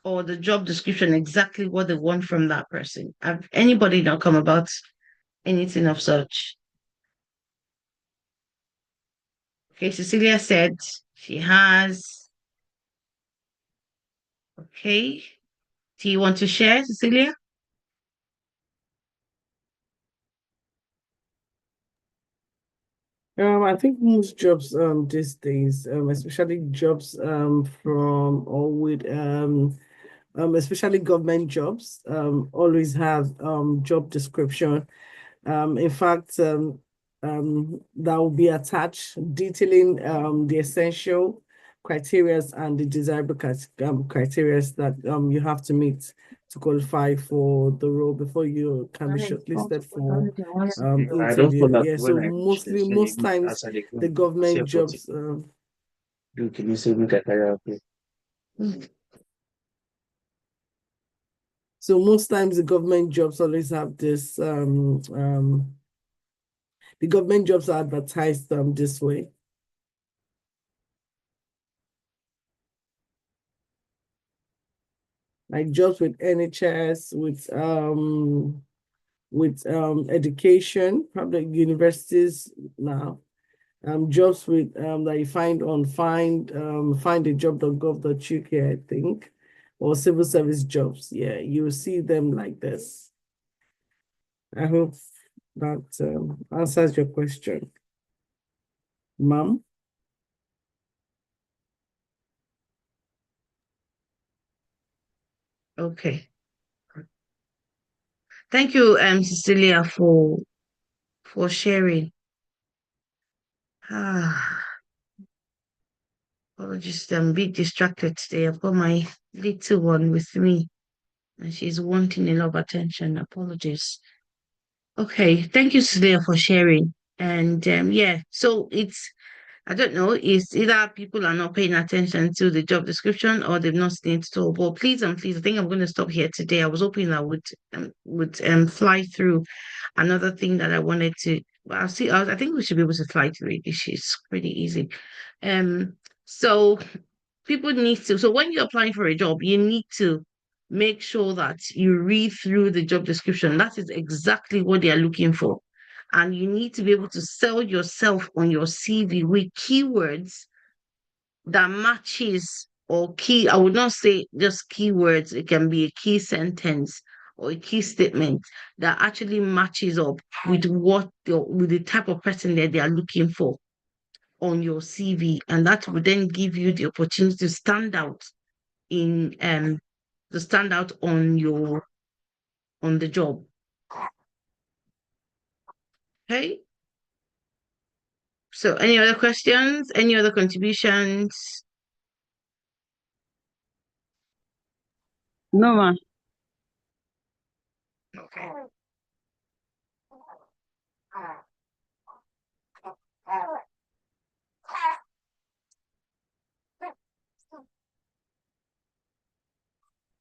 or the job description, exactly what they want from that person? Have anybody not come about anything of such? Okay, Cecilia said she has. Okay. Do you want to share, Cecilia? I think most jobs these days, especially jobs from or with especially government jobs, always have job description. In fact, that will be attached detailing the essential criteria and the desirable criteria that you have to meet to qualify for the role before you can be shortlisted for interview. Yeah, so most times the government jobs so most times the government jobs always have this the government jobs are advertised this way. like jobs with NHS, with education, public universities now. Jobs with that you find on findajobs.gov.uk, I think, or civil service jobs. Yeah, you will see them like this. I hope that answers your question, ma'am. Okay. Thank you, Cecilia, for sharing. Apologies, I'm a bit distracted today. I've got my little one with me, and she's wanting a lot of attention. Apologies. Okay, thank you, Cecilia, for sharing. And yeah, so I don't know, it's either people are not paying attention to the job description or they've not seen it at all. But please, I think I'm going to stop here today. I was hoping I would fly through another thing that I wanted to. Well, I think we should be able to fly through it. It's pretty easy. So people need to. So when you're applying for a job, you need to make sure that you read through the job description. That is exactly what they are looking for. And you need to be able to sell yourself on your CV with keywords that matches or key. I would not say just keywords. It can be a key sentence or a key statement that actually matches up with with the type of person that they are looking for on your CV. And that would then give you the opportunity to stand out on the job. Okay. So any other questions? Any other contributions? No, ma. Okay.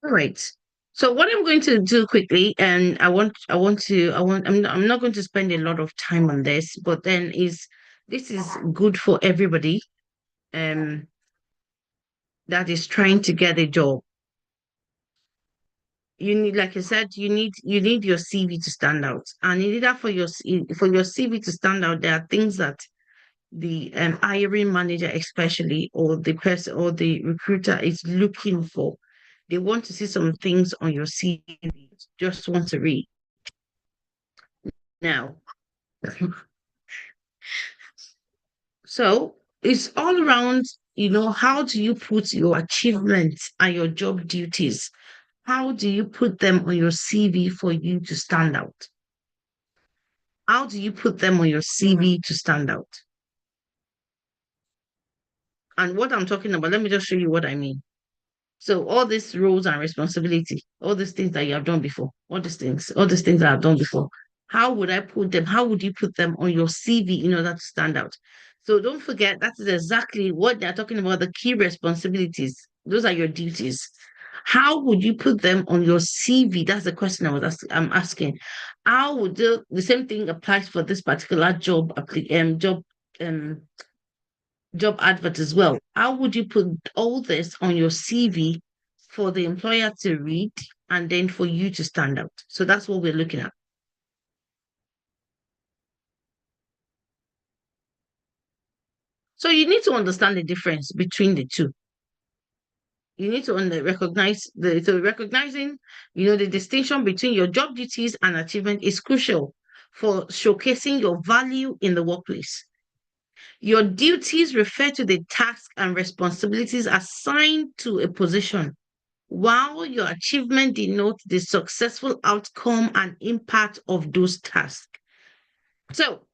All right. So what I'm going to do quickly, and I'm not going to spend a lot of time on this, but then this is good for everybody that is trying to get a job. You need, like I said, you need your CV to stand out. And in order for your CV to stand out, there are things that the hiring manager especially, or the person or the recruiter is looking for. They want to see some things on your CV, just want to read. Now, so it's all around, how do you put your achievements and your job duties? How do you put them on your CV for you to stand out? How do you put them on your CV to stand out? And what I'm talking about, let me just show you what I mean. So all these roles and responsibility, all these things that you have done before, all these things that I've done before, how would I put them? How would you put them on your CV in order to stand out? So don't forget, that is exactly what they're talking about, the key responsibilities. Those are your duties. How would you put them on your CV? That's the question I'm asking. How would the same thing applies for this particular job job advert as well? How would you put all this on your CV for the employer to read and then for you to stand out? So that's what we're looking at. So you need to understand the difference between the two. You need to recognizing, the distinction between your job duties and achievement is crucial for showcasing your value in the workplace. Your duties refer to the tasks and responsibilities assigned to a position, while your achievement denotes the successful outcome and impact of those tasks. So,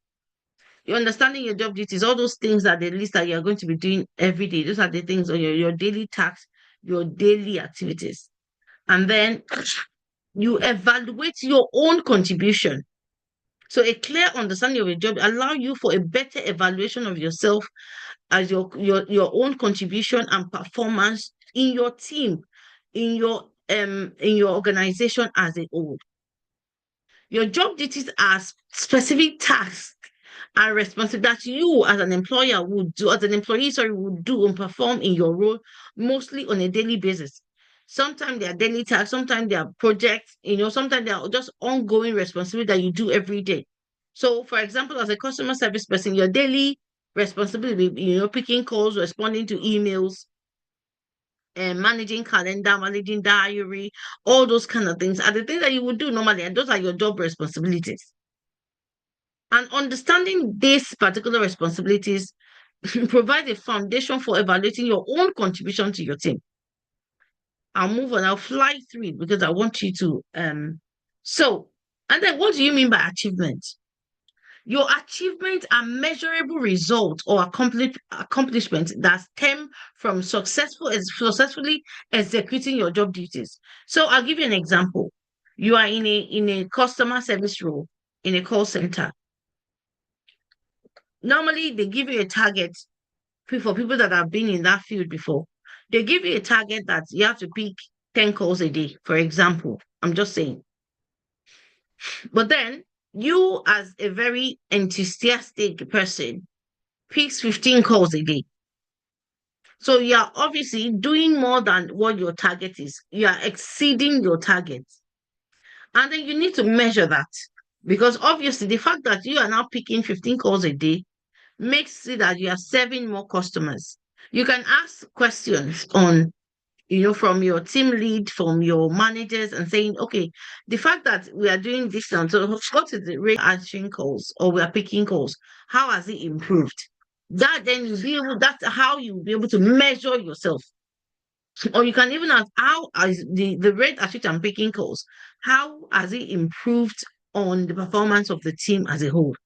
you're understanding your job duties, all those things that the list that you're going to be doing every day. Those are the things on your daily tasks, your daily activities. And then you evaluate your own contribution. So a clear understanding of your job allows you for a better evaluation of yourself as your own contribution and performance in your team, in your organization as a whole. Your job duties are specific tasks and responsibilities that you as an employer would do, as an employee, would do and perform in your role, mostly on a daily basis. sometimes they are daily tasks, sometimes they are projects, sometimes they are just ongoing responsibility that you do every day. So, for example, as a customer service person, your daily responsibility, picking calls, responding to emails, and managing calendar, managing diary, all those kind of things are the things that you would do normally, and those are your job responsibilities. And understanding these particular responsibilities provide a foundation for evaluating your own contribution to your team. I'll move on. I'll fly through it because I want you to and then what do you mean by achievement? Your achievements are measurable results or accomplishments that stem from successfully executing your job duties. So I'll give you an example. You are in a customer service role in a call center. Normally, they give you a target for people that have been in that field before. They give you a target that you have to pick 10 calls a day, for example. I'm just saying. But then you, as a very enthusiastic person, picks 15 calls a day. So you are obviously doing more than what your target is. You are exceeding your target. And then you need to measure that. Because obviously the fact that you are now picking 15 calls a day makes it that you are serving more customers. You can ask questions on, from your team lead, from your managers, and saying, okay, the fact that we are doing this now, so what is the rate of answering calls or we are picking calls? How has it improved? That's how you'll be able to measure yourself. Or you can even ask, how is the rate at which I'm picking calls, how has it improved on the performance of the team as a whole?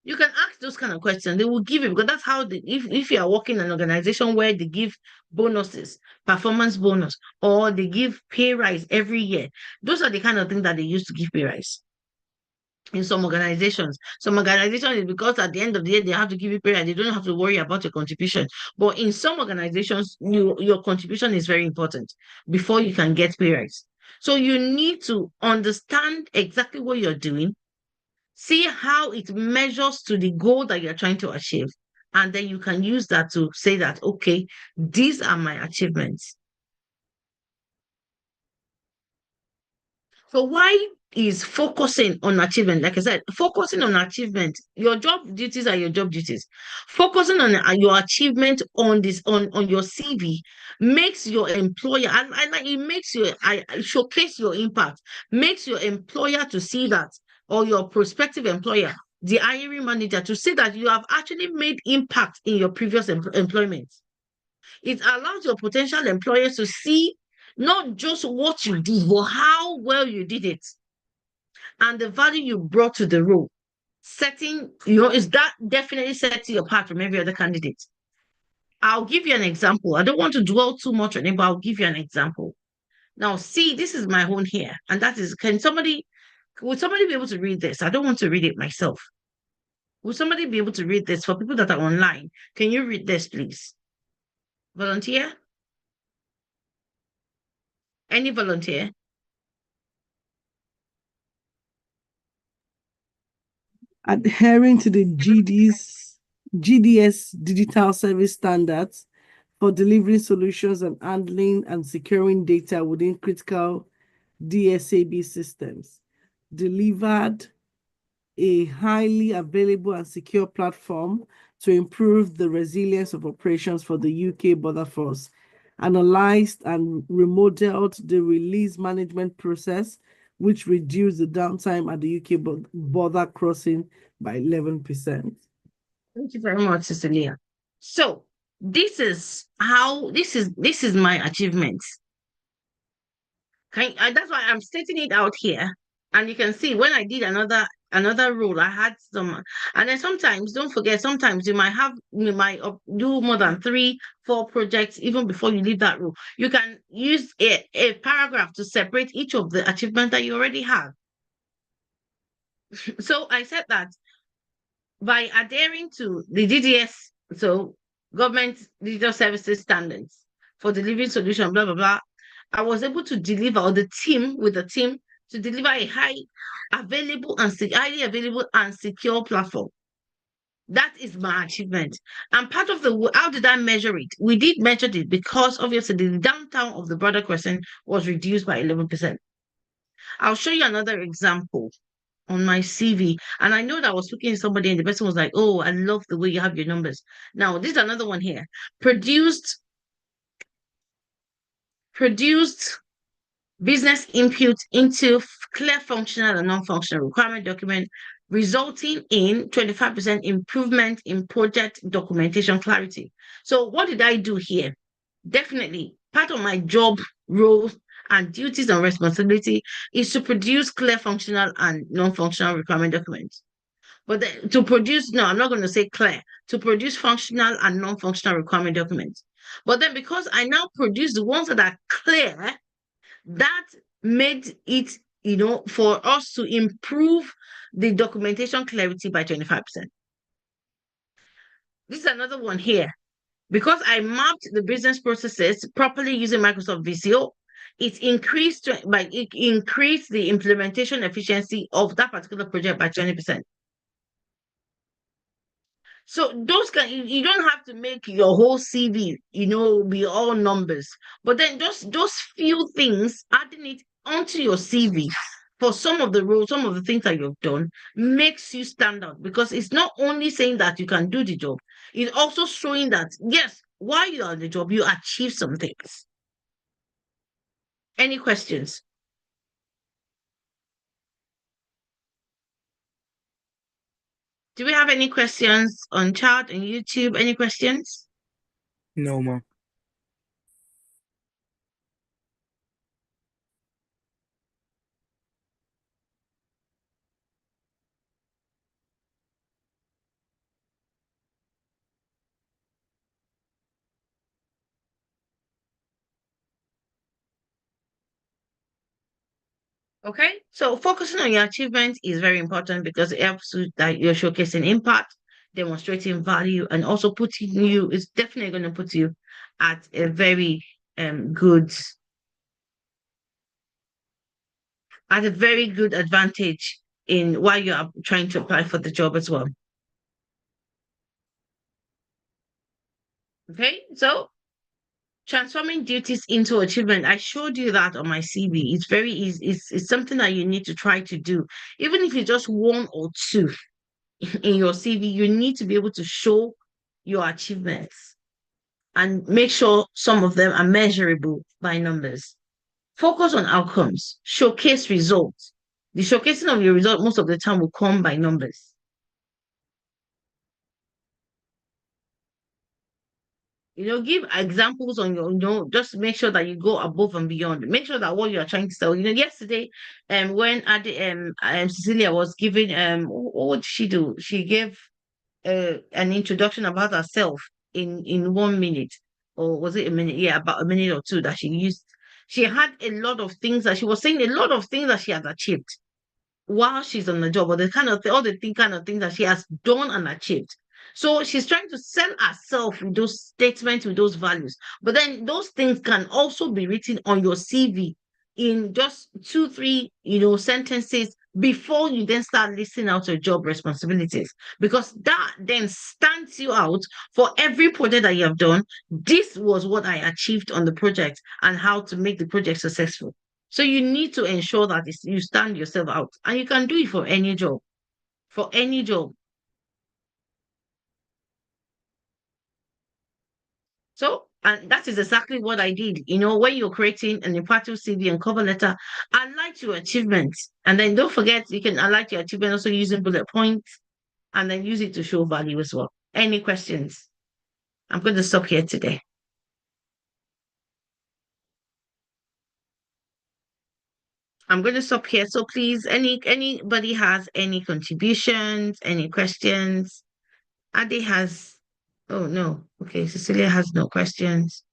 You can ask those kind of questions. They will give you, because that's how if you are working in an organization where they give bonuses, performance bonus, or they give pay rise every year. Those are the kind of things that they use to give pay rise. In some organizations is because at the end of the year they have to give you pay rise. They don't have to worry about your contribution. But in some organizations, your contribution is very important before you can get pay rise. So you need to understand exactly what you're doing, see how it measures to the goal that you're trying to achieve. And then you can use that to say that, okay, these are my achievements. So why is focusing on achievement? Like I said, focusing on achievement, your job duties are your job duties. Focusing on your achievement on your CV makes your employer, and it makes you showcase your impact, makes your employer to see that, or your prospective employer, the hiring manager, to see that you have actually made impact in your previous employment. It allows your potential employers to see not just what you did, but how well you did it and the value you brought to the role. Is that definitely sets you apart from every other candidate. I'll give you an example. I don't want to dwell too much on it, but I'll give you an example. Now, see, this is my own here, and that is, would somebody be able to read this? I don't want to read it myself. Would somebody be able to read this for people that are online? Can you read this, please? Volunteer? Any volunteer? Adhering to the GDS digital service standards for delivering solutions and handling and securing data within critical DSAB systems, delivered a highly available and secure platform to improve the resilience of operations for the UK Border Force, analyzed and remodeled the release management process, which reduced the downtime at the UK border crossing by 11%. Thank you very much, Cecilia. So this is my achievement. That's why I'm stating it out here. And you can see when I did another role, I had some, and then sometimes, don't forget, sometimes you might do more than 3-4 projects even before you leave that role. You can use a paragraph to separate each of the achievements that you already have. So I said that by adhering to the GDS, so Government Digital Services Standards for delivering solution, blah, blah, blah, I was able to deliver, or the team to deliver a highly available and secure platform. That is my achievement. And part of how did I measure it? We did measure it because obviously the downtown of the Brother Crescent was reduced by 11%. I'll show you another example on my CV. And I know that I was looking at somebody and the person was like, oh, I love the way you have your numbers. Now, this is another one here. Produced business input into clear functional and non-functional requirement document, resulting in 25% improvement in project documentation clarity. So what did I do here? Definitely, part of my job roles and duties and responsibility is to produce clear functional and non-functional requirement documents. But to produce, no, I'm not going to say clear, to produce functional and non-functional requirement documents. But then because I now produce the ones that are clear, that made it, for us to improve the documentation clarity by 25%. This is another one here. Because I mapped the business processes properly using Microsoft Visio, it increased the implementation efficiency of that particular project by 20%. So you don't have to make your whole CV, be all numbers, but then just those few things, adding it onto your CV for some of the roles, some of the things that you've done makes you stand out, because it's not only saying that you can do the job, it's also showing that, yes, while you're on the job, you achieve some things. Any questions? Do we have any questions on chat and YouTube? Any questions? No, ma'am. Okay, so focusing on your achievements is very important because it helps you that you're showcasing impact, demonstrating value, and also it's definitely going to put you at a very good advantage in while you are trying to apply for the job as well. Okay, so transforming duties into achievement. I showed you that on my CV. It's very easy. It's something that you need to try to do. Even if it's just one or two in your CV, you need to be able to show your achievements and make sure some of them are measurable by numbers. Focus on outcomes, showcase results. The showcasing of your result most of the time will come by numbers. Give examples on just make sure that you go above and beyond. Make sure that what you are trying to sell. Yesterday, when Cecilia was giving what did she do? She gave an introduction about herself in 1 minute, or was it a minute? Yeah, about a minute or two that she used. She had a lot of things that she was saying, a lot of things that she has achieved while she's on the job, or the kind of kind of things that she has done and achieved. So she's trying to sell herself with those statements, with those values. But then those things can also be written on your CV in just 2, 3, sentences before you then start listing out your job responsibilities. Because that then stands you out for every project that you have done. This was what I achieved on the project and how to make the project successful. So you need to ensure that you stand yourself out, and you can do it for any job. For any job. So, and that is exactly what I did. When you're creating an impartial CV and cover letter, highlight your achievements. And then don't forget, you can highlight your achievement also using bullet points, and then use it to show value as well. Any questions? I'm going to stop here today. I'm going to stop here. So please, anybody has any contributions, any questions? Ade has, oh no, okay, Cecilia has no questions.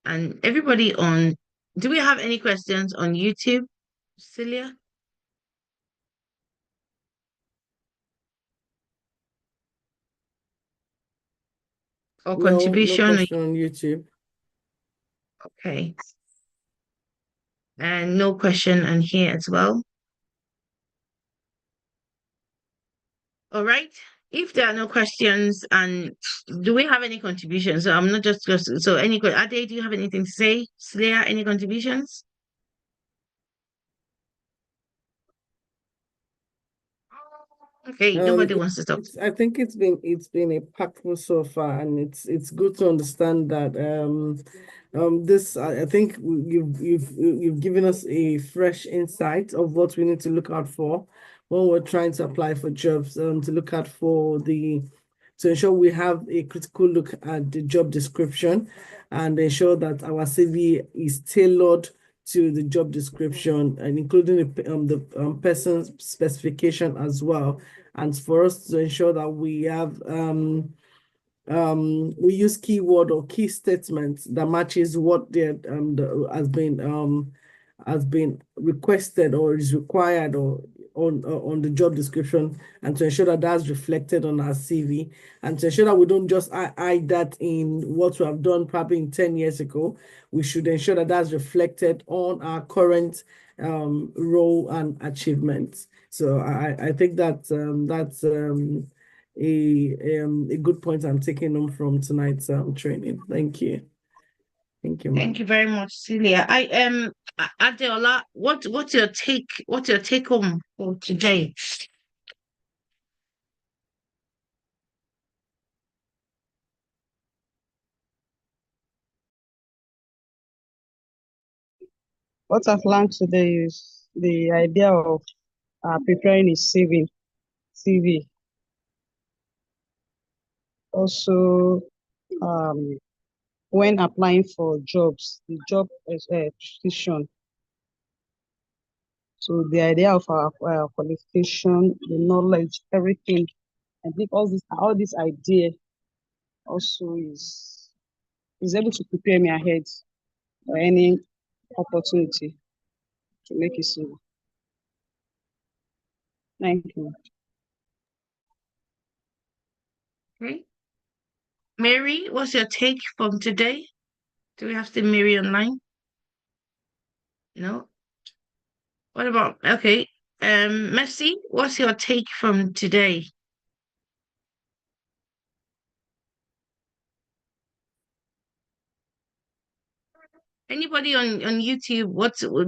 And everybody do we have any questions on YouTube, Cecilia? Or No contribution? question on YouTube. Okay. And no question on here as well. All right. If there are no questions, and do we have any contributions? So I'm not just so any. Ade, do you have anything to say? Slayer, any contributions? Okay, nobody wants to talk. I think it's been impactful so far, and it's good to understand that this I think you've given us a fresh insight of what we need to look out for when we're trying to apply for jobs, to look out for to ensure we have a critical look at the job description and ensure that our CV is tailored to the job description and including the person's specification as well. And for us to ensure that we have we use keyword or key statements that matches what has been requested or is required or on the job description, and to ensure that that's reflected on our CV, and to ensure that we don't just hide that in what we have done probably in 10 years ago. We should ensure that that's reflected on our current role and achievements. So I think that's a good point I'm taking home from tonight's training. Thank you. Thank you, Thank you very much, Celia. Adeola, what's your take home for today? What I've learned today is the idea of preparing a CV. Also, when applying for jobs, the job description. So the idea of our qualification, the knowledge, everything. I think all this idea also is able to prepare me ahead for any opportunity to make it so. Thank you. Okay. Mary, what's your take from today? Do we have to Mary online? No. What about okay? Messi, what's your take from today? Anybody on YouTube,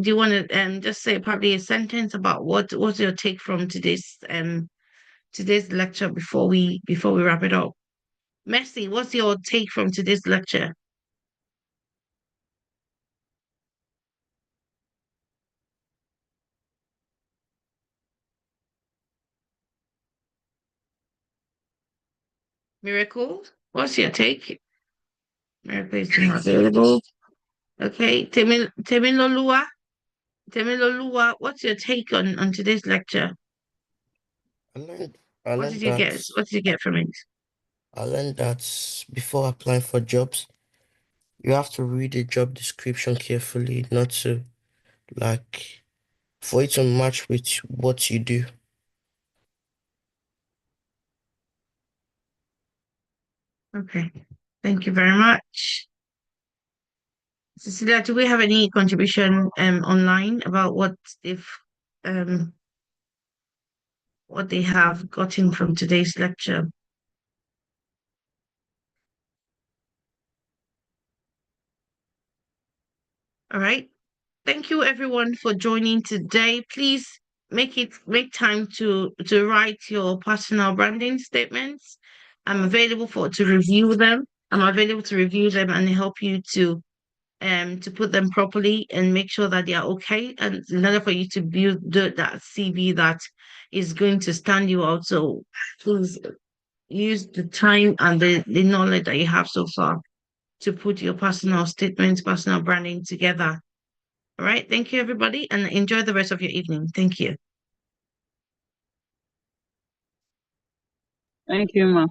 do you want to just say probably a sentence about what's your take from today's lecture before we wrap it up? Messi, what's your take from today's lecture? Miracle, what's your take? Miracle is not available. Okay, Temilolua, what's your take on today's lecture? I learned What did you that get? What did you get from it? I learned that before applying for jobs, you have to read the job description carefully, not to like for it to match with what you do. Okay, thank you very much. Cecilia, do we have any contribution online about what they have gotten from today's lecture? All right. Thank you everyone for joining today. Please make time to write your personal branding statements. I'm available to review them. I'm available to review them and help you to put them properly and make sure that they are okay. And in order for you to build that CV that is going to stand you out. So please use the time and the knowledge that you have so far to put your personal statements, personal branding together. All right. Thank you, everybody, and enjoy the rest of your evening. Thank you. Thank you, ma.